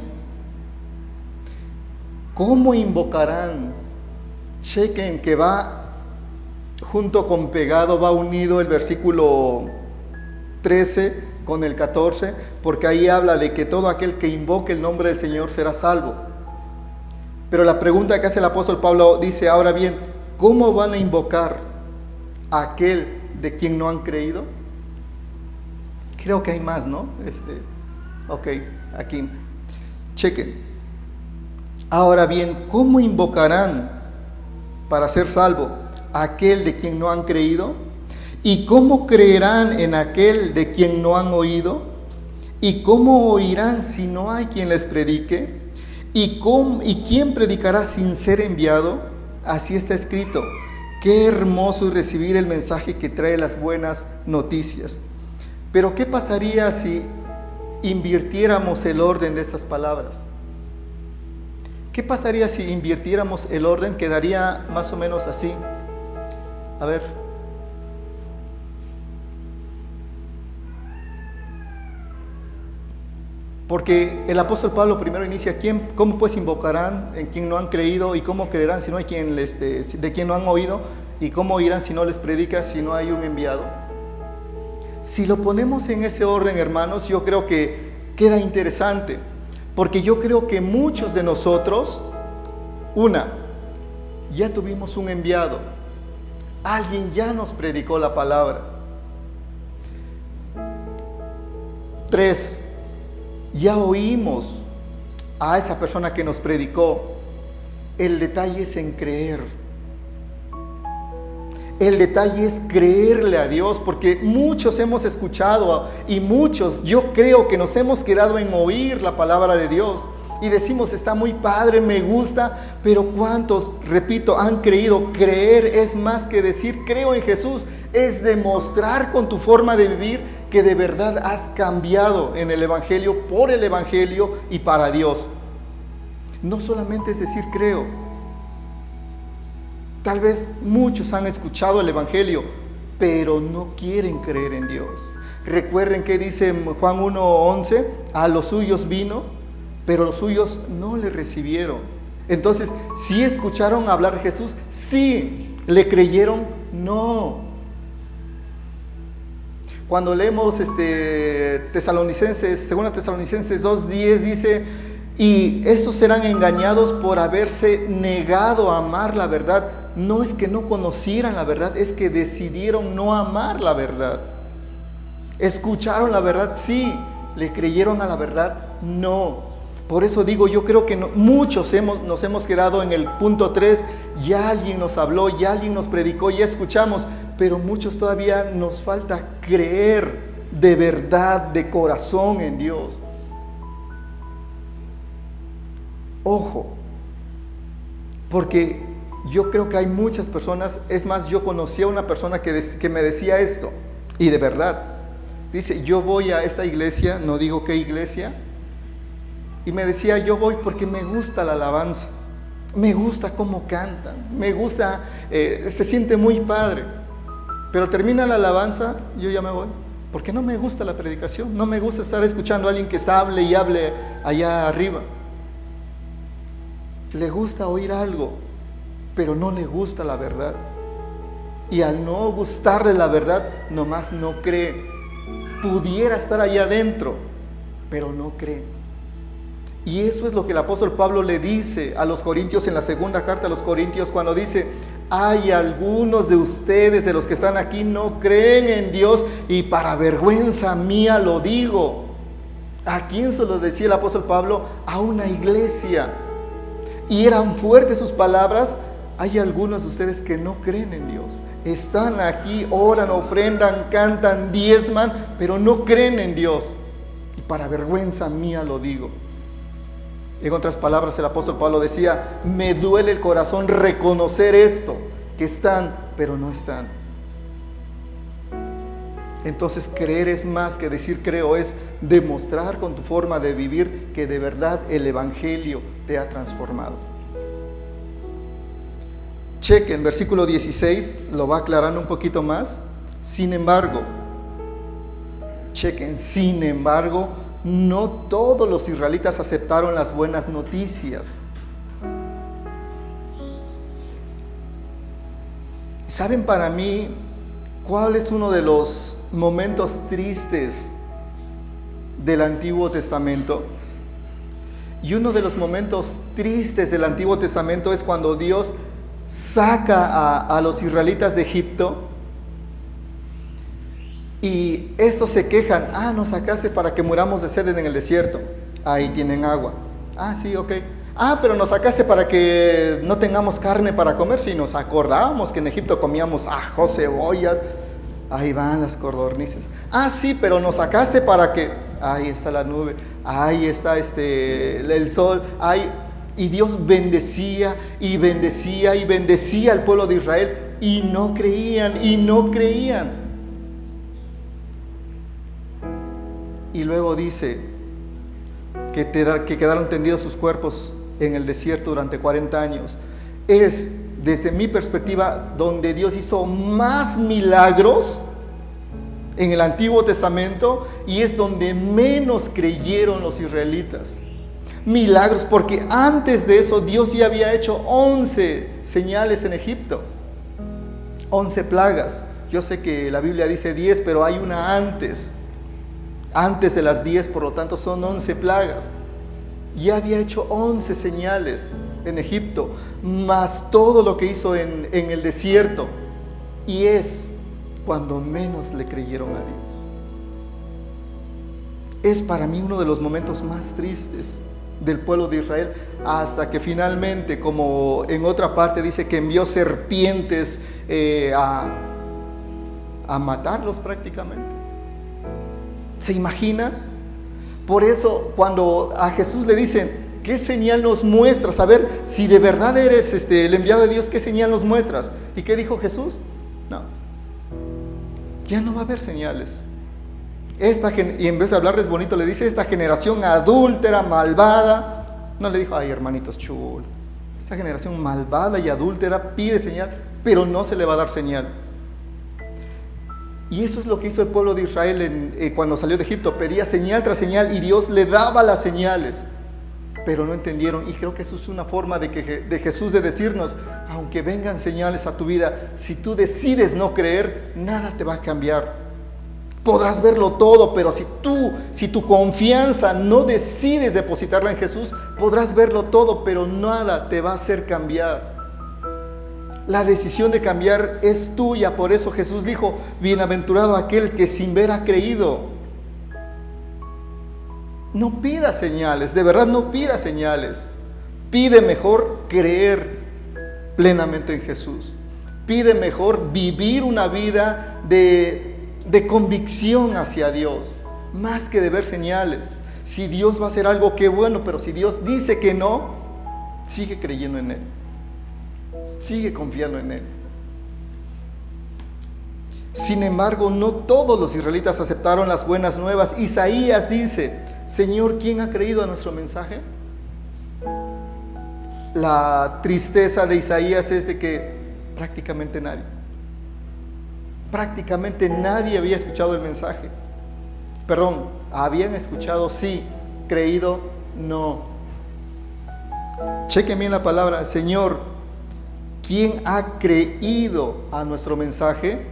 ¿cómo invocarán? Chequen que va junto con pegado, va unido el versículo 13 con el 14, porque ahí habla de que todo aquel que invoque el nombre del Señor será salvo. Pero la pregunta que hace el apóstol Pablo dice, ahora bien, ¿cómo van a invocar a aquel de quien no han creído? Creo que hay más, ¿no? Ok, aquí. Chequen. Ahora bien, ¿cómo invocarán para ser salvo a aquel de quien no han creído? ¿Y cómo creerán en aquel de quien no han oído? ¿Y cómo oirán si no hay quien les predique? ¿Y quién predicará sin ser enviado? Así está escrito. Qué hermoso es recibir el mensaje que trae las buenas noticias. Pero ¿qué pasaría si invirtiéramos el orden de estas palabras? ¿Qué pasaría si invirtiéramos el orden? Quedaría más o menos así. A ver. Porque el apóstol Pablo primero inicia, ¿cómo pues invocarán en quien no han creído? ¿Y cómo creerán si no hay de quien no han oído? ¿Y cómo oirán si no les predica, si no hay un enviado? Si lo ponemos en ese orden, hermanos, yo creo que queda interesante. Porque yo creo que muchos de nosotros, ya tuvimos un enviado. Alguien ya nos predicó la palabra. 3, ya oímos a esa persona que nos predicó. El detalle es en creer. El detalle es creerle a Dios, porque muchos hemos escuchado y muchos, yo creo que nos hemos quedado en oír la palabra de Dios y decimos, está muy padre, me gusta, pero ¿cuántos, repito, han creído? Creer es más que decir creo en Jesús, es demostrar con tu forma de vivir que de verdad has cambiado en el Evangelio, por el Evangelio y para Dios. No solamente es decir creo. Tal vez muchos han escuchado el Evangelio, pero no quieren creer en Dios. Recuerden que dice Juan 1:11, a los suyos vino, pero los suyos no le recibieron. Entonces, ¿sí escucharon hablar de Jesús? Sí. ¿Le creyeron? No. Cuando leemos 2 Tesalonicenses 2:10 dice, y esos serán engañados por haberse negado a amar la verdad. No es que no conocieran la verdad, es que decidieron no amar la verdad. ¿Escucharon la verdad? Sí. ¿Le creyeron a la verdad? No. Por eso digo, yo creo que muchos nos hemos quedado en el punto 3, ya alguien nos habló, ya alguien nos predicó, ya escuchamos, pero muchos todavía nos falta creer de verdad, de corazón en Dios. Ojo, porque yo creo que hay muchas personas, es más, yo conocí a una persona que me decía esto, y de verdad, dice, yo voy a esa iglesia, no digo qué iglesia, y me decía, yo voy porque me gusta la alabanza, me gusta cómo cantan, me gusta, se siente muy padre, pero termina la alabanza, yo ya me voy, porque no me gusta la predicación, no me gusta estar escuchando a alguien que hable y hable allá arriba. Le gusta oír algo, pero no le gusta la verdad. Y al no gustarle la verdad, nomás no cree. Pudiera estar allá adentro, pero no cree. Y eso es lo que el apóstol Pablo le dice a los corintios en la segunda carta a los corintios, cuando dice, hay algunos de ustedes, de los que están aquí, no creen en Dios, y para vergüenza mía lo digo. ¿A quién se lo decía el apóstol Pablo? A una iglesia. Y eran fuertes sus palabras. Hay algunos de ustedes que no creen en Dios. Están aquí, oran, ofrendan, cantan, diezman, pero no creen en Dios. Y para vergüenza mía lo digo. En otras palabras, el apóstol Pablo decía, me duele el corazón reconocer esto, que están, pero no están. Entonces creer es más que decir creo, es demostrar con tu forma de vivir que de verdad el Evangelio te ha transformado. Chequen, versículo 16, lo va aclarando un poquito más. Sin embargo, chequen, sin embargo, no todos los israelitas aceptaron las buenas noticias. ¿Saben para mí cuál es uno de los momentos tristes del Antiguo Testamento? Y uno de los momentos tristes del Antiguo Testamento es cuando Dios saca a los israelitas de Egipto y estos se quejan: nos sacaste para que muramos de sed en el desierto, ahí tienen agua. Sí, ok. Pero nos sacaste para que no tengamos carne para comer. Si nos acordábamos que en Egipto comíamos ajos, cebollas, ahí van las codornices. Sí, pero nos sacaste para que, ahí está la nube, ahí está el sol, y Dios bendecía y bendecía y bendecía al pueblo de Israel, y no creían y no creían. Y luego dice que quedaron tendidos sus cuerpos en el desierto durante 40 años. Es, desde mi perspectiva, donde Dios hizo más milagros en el Antiguo Testamento, y es donde menos creyeron los israelitas. Milagros, porque antes de eso Dios ya había hecho 11 señales en Egipto, 11 plagas. Yo sé que la Biblia dice 10, pero hay una antes de las 10, por lo tanto son 11 plagas. Ya había hecho 11 señales en Egipto, más todo lo que hizo en el desierto, y es cuando menos le creyeron a Dios. Es para mí uno de los momentos más tristes del pueblo de Israel, hasta que finalmente, como en otra parte dice que envió serpientes a matarlos prácticamente. ¿Se imagina? Por eso cuando a Jesús le dicen: ¿qué señal nos muestras? A ver, si de verdad eres el enviado de Dios, ¿qué señal nos muestras? ¿Y qué dijo Jesús? No, ya no va a haber señales. Y en vez de hablarles bonito, le dice: esta generación adúltera, malvada. No le dijo: ay, hermanitos chulos, esta generación malvada y adúltera pide señal, pero no se le va a dar señal. Y eso es lo que hizo el pueblo de Israel cuando salió de Egipto. Pedía señal tras señal y Dios le daba las señales, pero no entendieron. Y creo que eso es una forma de Jesús de decirnos: aunque vengan señales a tu vida, si tú decides no creer, nada te va a cambiar. Podrás verlo todo, pero si tu confianza no decides depositarla en Jesús, podrás verlo todo, pero nada te va a hacer cambiar. La decisión de cambiar es tuya. Por eso Jesús dijo: bienaventurado aquel que sin ver ha creído. No pida señales, de verdad no pida señales. Pide mejor creer plenamente en Jesús. Pide mejor vivir una vida de convicción hacia Dios, más que de ver señales. Si Dios va a hacer algo, qué bueno, pero si Dios dice que no, sigue creyendo en Él. Sigue confiando en Él. Sin embargo, no todos los israelitas aceptaron las buenas nuevas. Isaías dice: Señor, ¿quién ha creído a nuestro mensaje? La tristeza de Isaías es de que prácticamente nadie había escuchado el mensaje. Habían escuchado sí, creído no. Chequen bien la palabra: Señor, ¿quién ha creído a nuestro mensaje?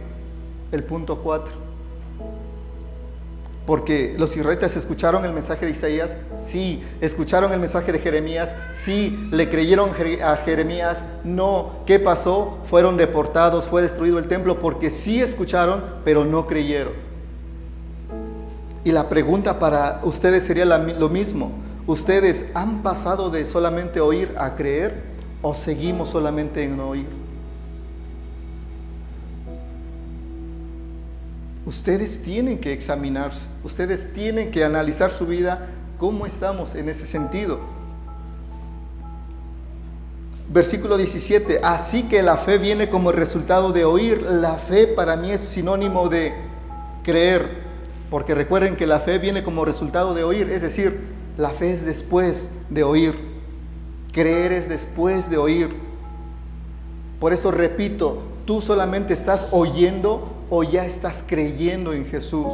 El punto 4. Porque los israelitas escucharon el mensaje de Isaías, sí. Escucharon el mensaje de Jeremías, sí. Le creyeron a Jeremías, no. ¿Qué pasó? Fueron deportados, fue destruido el templo, porque sí escucharon, pero no creyeron. Y la pregunta para ustedes sería lo mismo: ¿ustedes han pasado de solamente oír a creer, o seguimos solamente en no oír? Ustedes tienen que examinarse, ustedes tienen que analizar su vida, cómo estamos en ese sentido. Versículo 17: así que la fe viene como resultado de oír. La fe para mí es sinónimo de creer, porque recuerden que la fe viene como resultado de oír, es decir, la fe es después de oír. Creer es después de oír. Por eso repito, ¿tú solamente estás oyendo o ya estás creyendo en Jesús?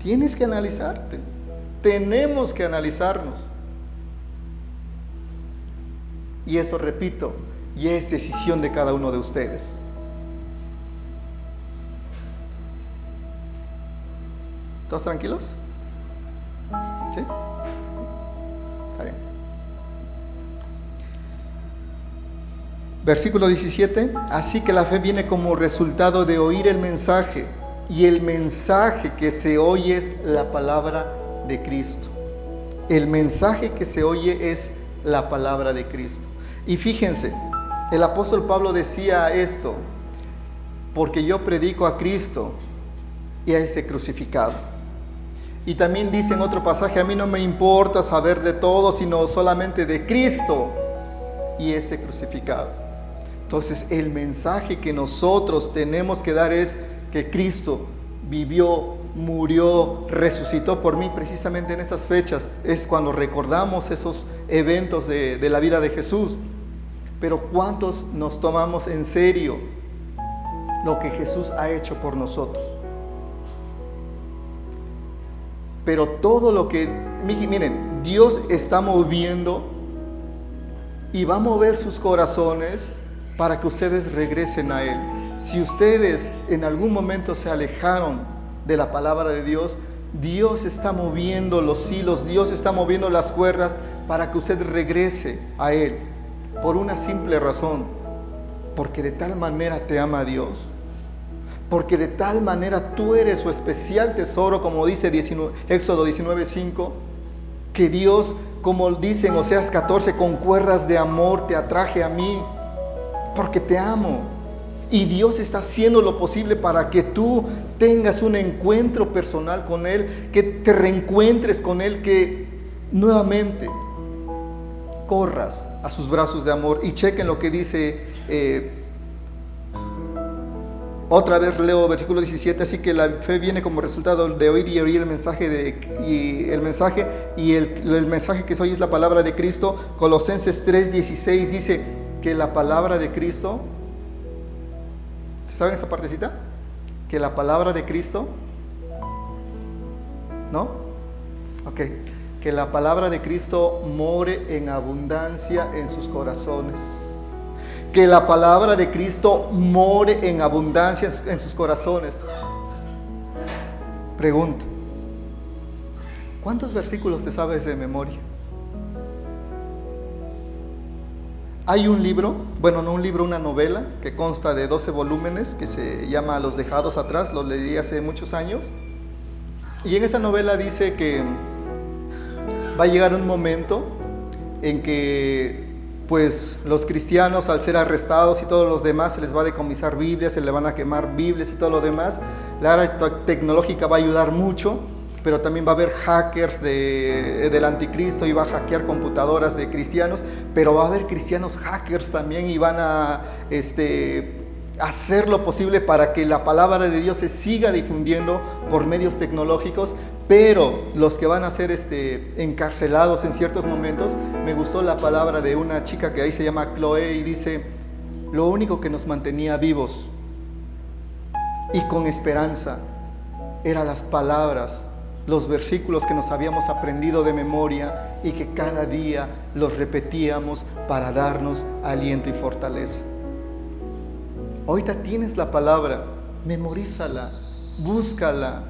Tienes que analizarte. Tenemos que analizarnos. Y eso, repito, y es decisión de cada uno de ustedes. ¿Todos tranquilos? ¿Sí? Está bien. Versículo 17. Así que la fe viene como resultado de oír el mensaje, y el mensaje que se oye es la palabra de Cristo. El mensaje que se oye es la palabra de Cristo. Y fíjense, el apóstol Pablo decía esto: porque yo predico a Cristo y a ese crucificado. Y también dice en otro pasaje: a mí no me importa saber de todo, sino solamente de Cristo y ese crucificado. Entonces el mensaje que nosotros tenemos que dar es que Cristo vivió, murió, resucitó por mí. Precisamente en esas fechas es cuando recordamos esos eventos de la vida de Jesús. Pero ¿cuántos nos tomamos en serio lo que Jesús ha hecho por nosotros? Pero todo lo que, miren, Dios está moviendo y va a mover sus corazones para que ustedes regresen a Él. Si ustedes en algún momento se alejaron de la palabra de Dios, Dios está moviendo los hilos, Dios está moviendo las cuerdas para que usted regrese a Él. Por una simple razón: porque de tal manera te ama Dios, porque de tal manera tú eres su especial tesoro, como dice Éxodo 19:5, que Dios, como dice en Oseas 14, con cuerdas de amor te atraje a mí, porque te amo. Y Dios está haciendo lo posible para que tú tengas un encuentro personal con Él, que te reencuentres con Él, que nuevamente corras a sus brazos de amor. Y chequen lo que dice, otra vez leo versículo 17. Así que la fe viene como resultado de oír y oír el mensaje, el mensaje que se oye es la palabra de Cristo. Colosenses 3:16 dice que la palabra de Cristo, ¿saben esa partecita? Que la palabra de Cristo, ¿no? Ok. Que la palabra de Cristo more en abundancia en sus corazones. Que la palabra de Cristo more en abundancia en sus corazones. Pregunta: ¿cuántos versículos te sabes de memoria? Hay un libro, bueno, no un libro, una novela que consta de 12 volúmenes que se llama Los dejados atrás. Lo leí hace muchos años. Y en esa novela dice que va a llegar un momento en que pues los cristianos, al ser arrestados y todos los demás, se les va a decomisar Biblias, se le van a quemar Biblias y todo lo demás. La era tecnológica va a ayudar mucho, pero también va a haber hackers del anticristo y va a hackear computadoras de cristianos, pero va a haber cristianos hackers también y van a hacer lo posible para que la palabra de Dios se siga difundiendo por medios tecnológicos. Pero los que van a ser encarcelados en ciertos momentos, me gustó la palabra de una chica que ahí se llama Chloe y dice: lo único que nos mantenía vivos y con esperanza eran las palabras, los versículos que nos habíamos aprendido de memoria y que cada día los repetíamos para darnos aliento y fortaleza. Ahorita tienes la palabra, memorízala, búscala,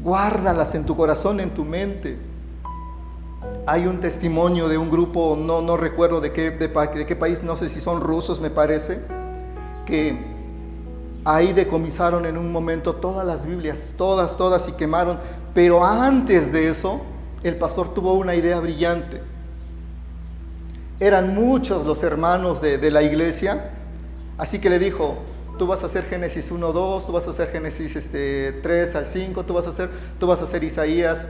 guárdalas en tu corazón, en tu mente. Hay un testimonio de un grupo, no recuerdo de qué país, no sé si son rusos, me parece, que ahí decomisaron en un momento todas las Biblias, todas, y quemaron. Pero antes de eso, el pastor tuvo una idea brillante. Eran muchos los hermanos de la iglesia, así que le dijo: tú vas a hacer Génesis 1-2, tú vas a hacer Génesis 3-5, tú vas a hacer Isaías.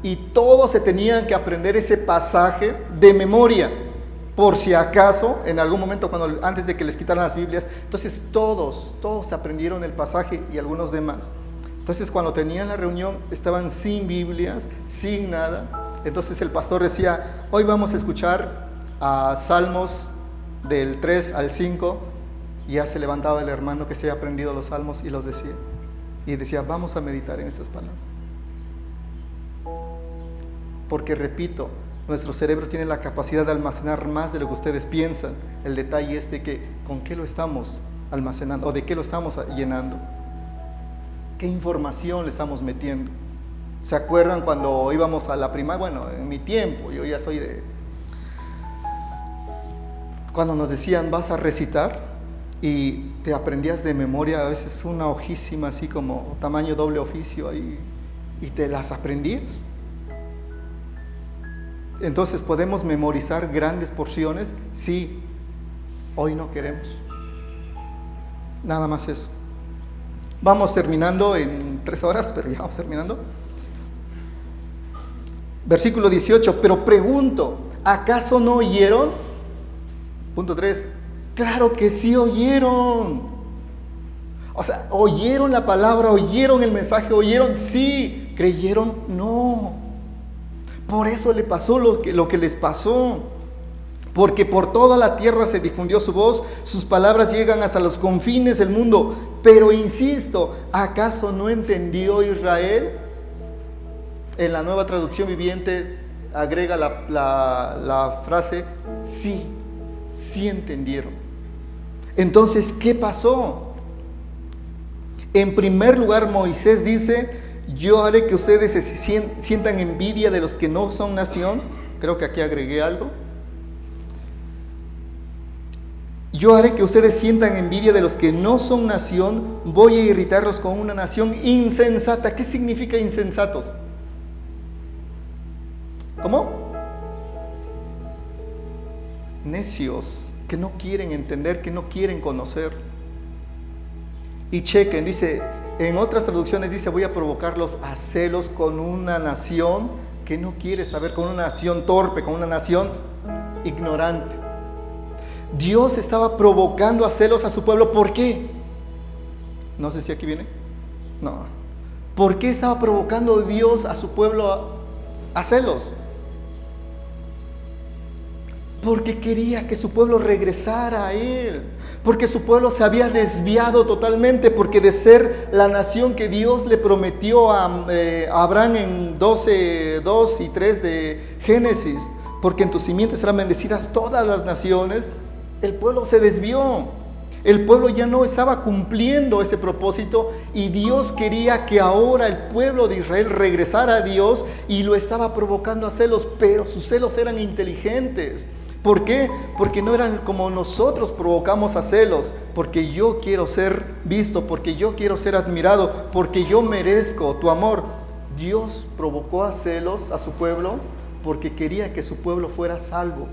Y todos se tenían que aprender ese pasaje de memoria, por si acaso, en algún momento, antes de que les quitaran las Biblias. Entonces todos aprendieron el pasaje y algunos demás. Entonces cuando tenían la reunión, estaban sin Biblias, sin nada. Entonces el pastor decía: hoy vamos a escuchar a Salmos del 3 al 5. Y ya se levantaba el hermano que se había aprendido los salmos y los decía. Y decía: vamos a meditar en esas palabras. porque repito, nuestro cerebro tiene la capacidad de almacenar más de lo que ustedes piensan. El detalle es de que con qué lo estamos almacenando o de qué lo estamos llenando. ¿Qué información le estamos metiendo? ¿Se acuerdan cuando íbamos a la primaria? Bueno, en mi tiempo, yo ya soy de... Cuando nos decían, vas a recitar, y te aprendías de memoria a veces una hojísima así como tamaño doble oficio ahí, y te las aprendías. Entonces, ¿podemos memorizar grandes porciones? Sí. Hoy no queremos. Nada más eso. Vamos terminando en 3 horas, pero ya vamos terminando. Versículo 18, pero pregunto, ¿acaso no oyeron? Punto 3, claro que sí oyeron. O sea, ¿oyeron la palabra? ¿Oyeron el mensaje? ¿Oyeron? Sí. ¿Creyeron? No. Por eso le pasó lo que les pasó. Porque por toda la tierra se difundió su voz, sus palabras llegan hasta los confines del mundo. Pero insisto, ¿acaso no entendió Israel? En la Nueva Traducción Viviente agrega la frase, sí entendieron. Entonces, ¿qué pasó? En primer lugar, Moisés dice, yo haré que ustedes se sientan envidia de los que no son nación. Creo que aquí agregué algo. Yo haré que ustedes sientan envidia de los que no son nación. Voy a irritarlos con una nación insensata. ¿Qué significa insensatos? ¿Cómo? Necios, que no quieren entender, que no quieren conocer. Y chequen, dice, en otras traducciones dice, voy a provocarlos a celos con una nación que no quiere saber, con una nación torpe, con una nación ignorante. Dios estaba provocando a celos a su pueblo. ¿Por qué? No sé si aquí viene. No. ¿Por qué estaba provocando Dios a su pueblo a celos? Porque quería que su pueblo regresara a Él. Porque su pueblo se había desviado totalmente. Porque de ser la nación que Dios le prometió a Abraham en 12, 2 y 3 de Génesis, porque en tus simientes serán bendecidas todas las naciones, el pueblo se desvió. El pueblo ya no estaba cumpliendo ese propósito y Dios quería que ahora el pueblo de Israel regresara a Dios y lo estaba provocando a celos, pero sus celos eran inteligentes. ¿Por qué? Porque no eran como nosotros provocamos a celos, porque yo quiero ser visto, porque yo quiero ser admirado, porque yo merezco tu amor. Dios provocó a celos a su pueblo porque quería que su pueblo fuera salvo.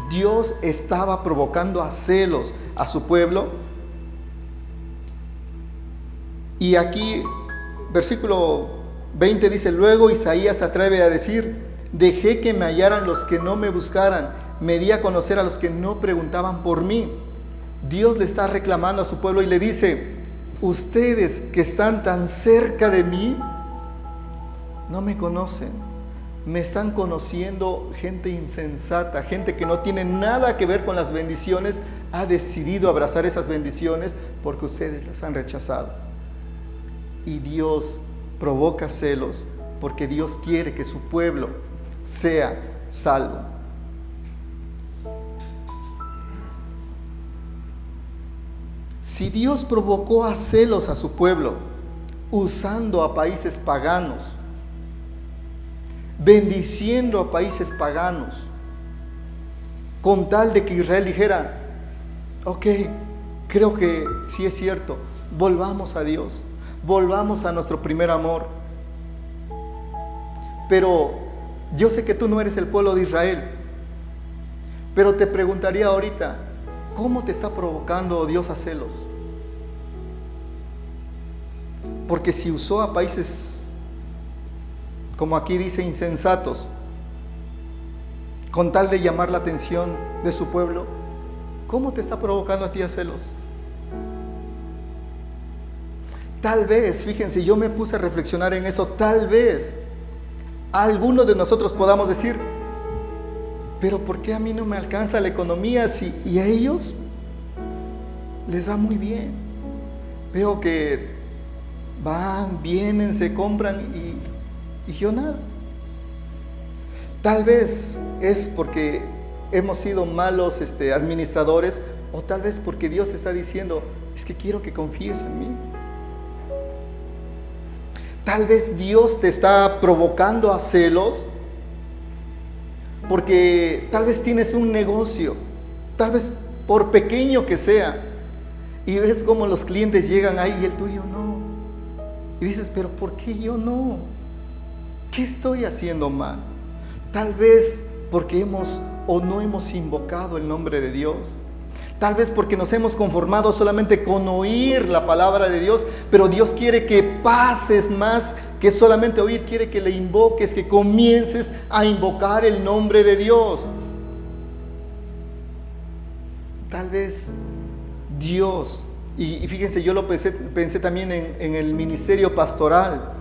Dios estaba provocando a celos a su pueblo. Y aquí, versículo 20 dice, luego Isaías se atreve a decir, dejé que me hallaran los que no me buscaran, me di a conocer a los que no preguntaban por mí. Dios le está reclamando a su pueblo y le dice, ustedes que están tan cerca de mí, no me conocen. Me están conociendo gente insensata, gente que no tiene nada que ver con las bendiciones, ha decidido abrazar esas bendiciones porque ustedes las han rechazado. Y Dios provoca celos porque Dios quiere que su pueblo sea salvo. Si Dios provocó a celos a su pueblo usando a países paganos, bendiciendo a países paganos, con tal de que Israel dijera, ok, creo que sí es cierto, volvamos a Dios, volvamos a nuestro primer amor. Pero yo sé que tú no eres el pueblo de Israel, pero te preguntaría ahorita, ¿cómo te está provocando Dios a celos? Porque si usó a países, como aquí dice, insensatos, con tal de llamar la atención de su pueblo, ¿cómo te está provocando a ti a celos? Tal vez, fíjense, yo me puse a reflexionar en eso, tal vez algunos de nosotros podamos decir, pero ¿por qué a mí no me alcanza la economía y a ellos les va muy bien? Veo que van, vienen, se compran y y yo nada. Tal vez es porque hemos sido malos administradores, o tal vez porque Dios está diciendo, es que quiero que confíes en mí. Tal vez Dios te está provocando a celos, porque tal vez tienes un negocio, tal vez por pequeño que sea, y ves como los clientes llegan ahí y el tuyo no. Y dices, pero ¿por qué yo no? ¿Qué estoy haciendo mal? Tal vez porque no hemos invocado el nombre de Dios. Tal vez porque nos hemos conformado solamente con oír la palabra de Dios, pero Dios quiere que pases más que solamente oír, quiere que le invoques, que comiences a invocar el nombre de Dios. Tal vez Dios, y fíjense, yo lo pensé también en el ministerio pastoral,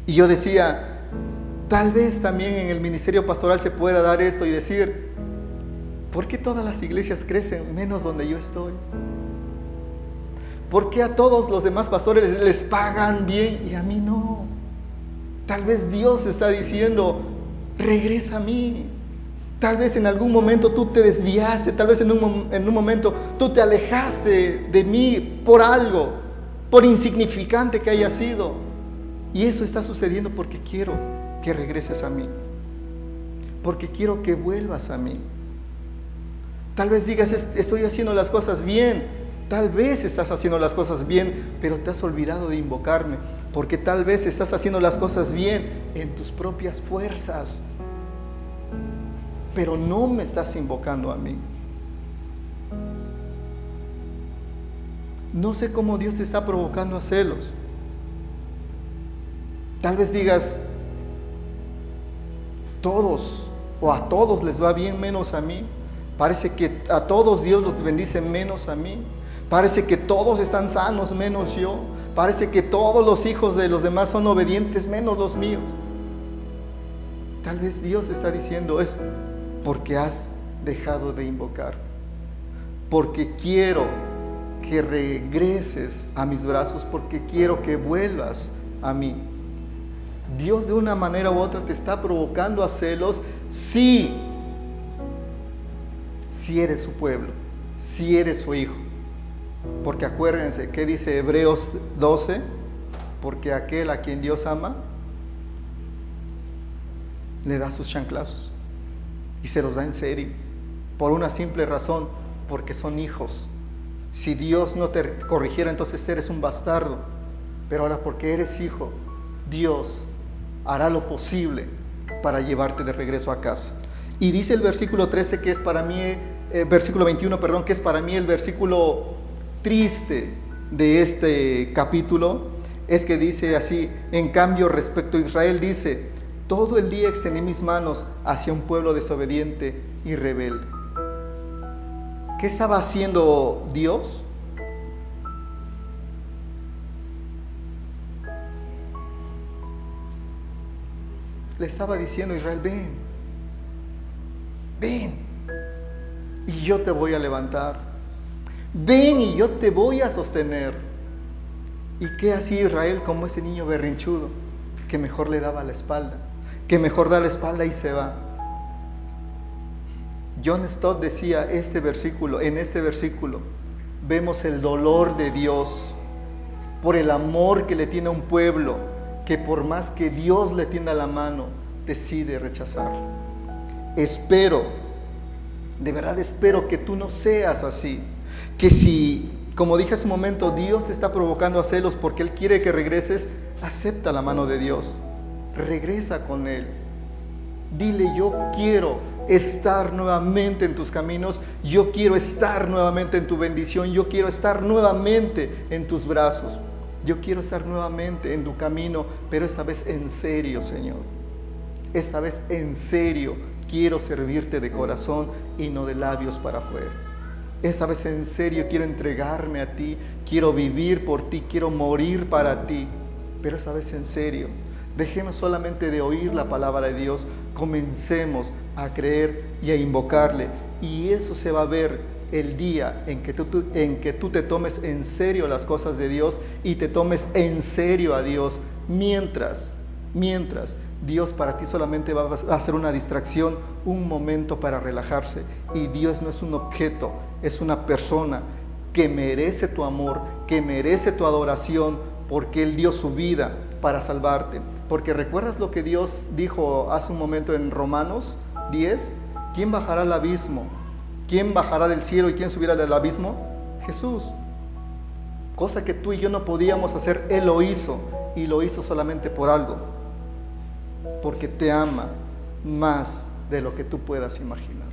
y yo decía, tal vez también en el ministerio pastoral se pueda dar esto y decir, ¿por qué todas las iglesias crecen menos donde yo estoy? ¿Por qué a todos los demás pastores les pagan bien y a mí no? Tal vez Dios está diciendo, regresa a mí. Tal vez en algún momento tú te desviaste, tal vez en un momento tú te alejaste de mí por algo, por insignificante que haya sido. Y eso está sucediendo porque quiero que regreses a mí, porque quiero que vuelvas a mí. Tal vez digas, estoy haciendo las cosas bien. Tal vez estás haciendo las cosas bien, pero te has olvidado de invocarme, porque tal vez estás haciendo las cosas bien en tus propias fuerzas, pero no me estás invocando a mí. No sé cómo Dios te está provocando a celos. Tal vez digas, todos o a todos les va bien menos a mí. Parece que a todos Dios los bendice menos a mí. Parece que todos están sanos menos yo. Parece que todos los hijos de los demás son obedientes menos los míos. Tal vez Dios está diciendo eso porque has dejado de invocar. Porque quiero que regreses a mis brazos, porque quiero que vuelvas a mí. Dios de una manera u otra te está provocando a celos si eres su pueblo, si eres su hijo. Porque acuérdense, ¿qué dice Hebreos 12? Porque aquel a quien Dios ama, le da sus chanclazos y se los da en serio, por una simple razón, porque son hijos. Si Dios no te corrigiera, entonces eres un bastardo, pero ahora porque eres hijo, Dios hará lo posible para llevarte de regreso a casa. Y dice el versículo 13 que es para mí, versículo 21, perdón, que es para mí el versículo triste de este capítulo, es que dice así, en cambio respecto a Israel dice, todo el día extendí mis manos hacia un pueblo desobediente y rebelde. ¿Qué estaba haciendo Dios? Le estaba diciendo a Israel, ven, y yo te voy a levantar. Ven y yo te voy a sostener. ¿Y qué hacía Israel como ese niño berrinchudo que mejor le daba la espalda? Que mejor da la espalda y se va. John Stott decía en este versículo vemos el dolor de Dios por el amor que le tiene a un pueblo que por más que Dios le tienda la mano, decide rechazar. Espero, de verdad espero que tú no seas así. Que si, como dije hace un momento, Dios está provocando a celos porque Él quiere que regreses, acepta la mano de Dios. Regresa con Él. Dile, yo quiero estar nuevamente en tus caminos. Yo quiero estar nuevamente en tu bendición. Yo quiero estar nuevamente en tus brazos. Yo quiero estar nuevamente en tu camino, pero esta vez en serio, Señor. Esta vez en serio quiero servirte de corazón y no de labios para afuera. Esta vez en serio quiero entregarme a ti, quiero vivir por ti, quiero morir para ti. Pero esta vez en serio, dejemos solamente de oír la palabra de Dios, comencemos a creer y a invocarle. Y eso se va a ver el día en que tú te tomes en serio las cosas de Dios y te tomes en serio a Dios, mientras Mientras Dios para ti solamente va a ser una distracción, un momento para relajarse. Y Dios no es un objeto, es una persona que merece tu amor, que merece tu adoración, porque Él dio su vida para salvarte. Porque ¿recuerdas lo que Dios dijo hace un momento en Romanos 10? ¿Quién bajará al abismo? ¿Quién bajará del cielo y quién subirá del abismo? Jesús. Cosa que tú y yo no podíamos hacer, Él lo hizo, y lo hizo solamente por algo, porque te ama más de lo que tú puedas imaginar,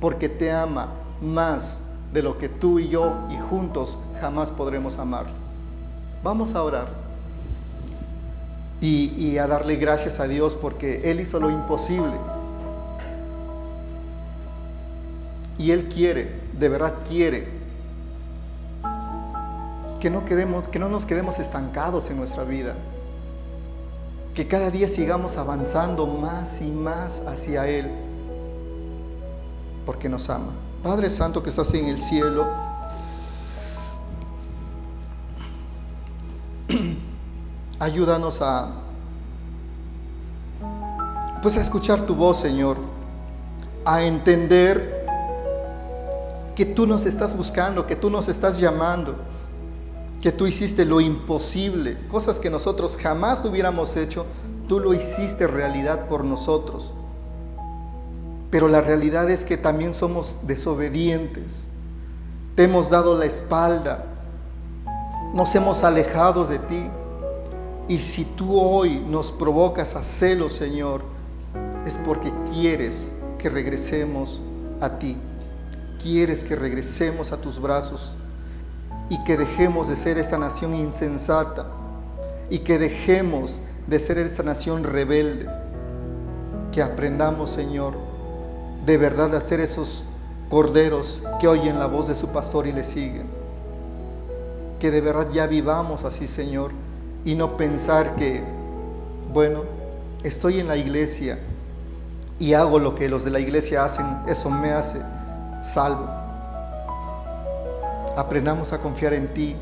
porque te ama más de lo que tú y yo y juntos jamás podremos amar. Vamos a orar y a darle gracias a Dios porque Él hizo lo imposible. Y Él quiere, de verdad quiere, que no nos quedemos estancados en nuestra vida, que cada día sigamos avanzando más y más hacia Él, porque nos ama. Padre Santo que estás en el cielo, ayúdanos a escuchar tu voz, Señor, a entender que tú nos estás buscando, que tú nos estás llamando, que tú hiciste lo imposible, cosas que nosotros jamás hubiéramos hecho, tú lo hiciste realidad por nosotros. Pero la realidad es que también somos desobedientes, te hemos dado la espalda, nos hemos alejado de ti. Y si tú hoy nos provocas a celo, Señor, es porque quieres que regresemos a ti, quieres que regresemos a tus brazos y que dejemos de ser esa nación insensata y que dejemos de ser esa nación rebelde, que aprendamos, Señor, de verdad a ser esos corderos que oyen la voz de su pastor y le siguen, que de verdad ya vivamos así, Señor, y no pensar que, bueno, estoy en la iglesia y hago lo que los de la iglesia hacen, eso me hace salvo. Aprendamos a confiar en ti,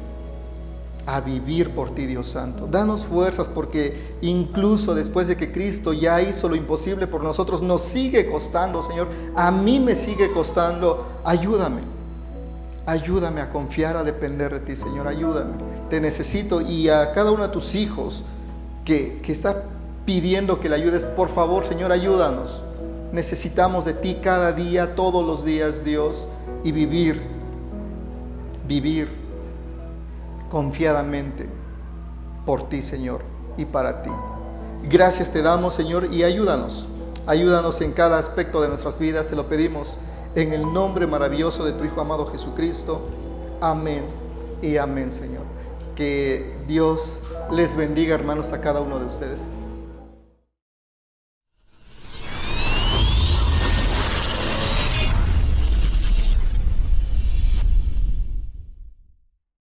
a vivir por ti, Dios Santo. Danos fuerzas, porque incluso después de que Cristo ya hizo lo imposible por nosotros, nos sigue costando, Señor. A mí me sigue costando. Ayúdame a confiar, a depender de ti, Señor. Ayúdame, te necesito. Y a cada uno de tus hijos que está pidiendo que le ayudes, por favor, Señor, ayúdanos. Necesitamos de ti cada día, todos los días, Dios, y vivir confiadamente por ti, Señor, y para ti. Gracias te damos, Señor, y ayúdanos en cada aspecto de nuestras vidas. Te lo pedimos en el nombre maravilloso de tu Hijo amado Jesucristo. Amén y amén, Señor. Que Dios les bendiga, hermanos, a cada uno de ustedes.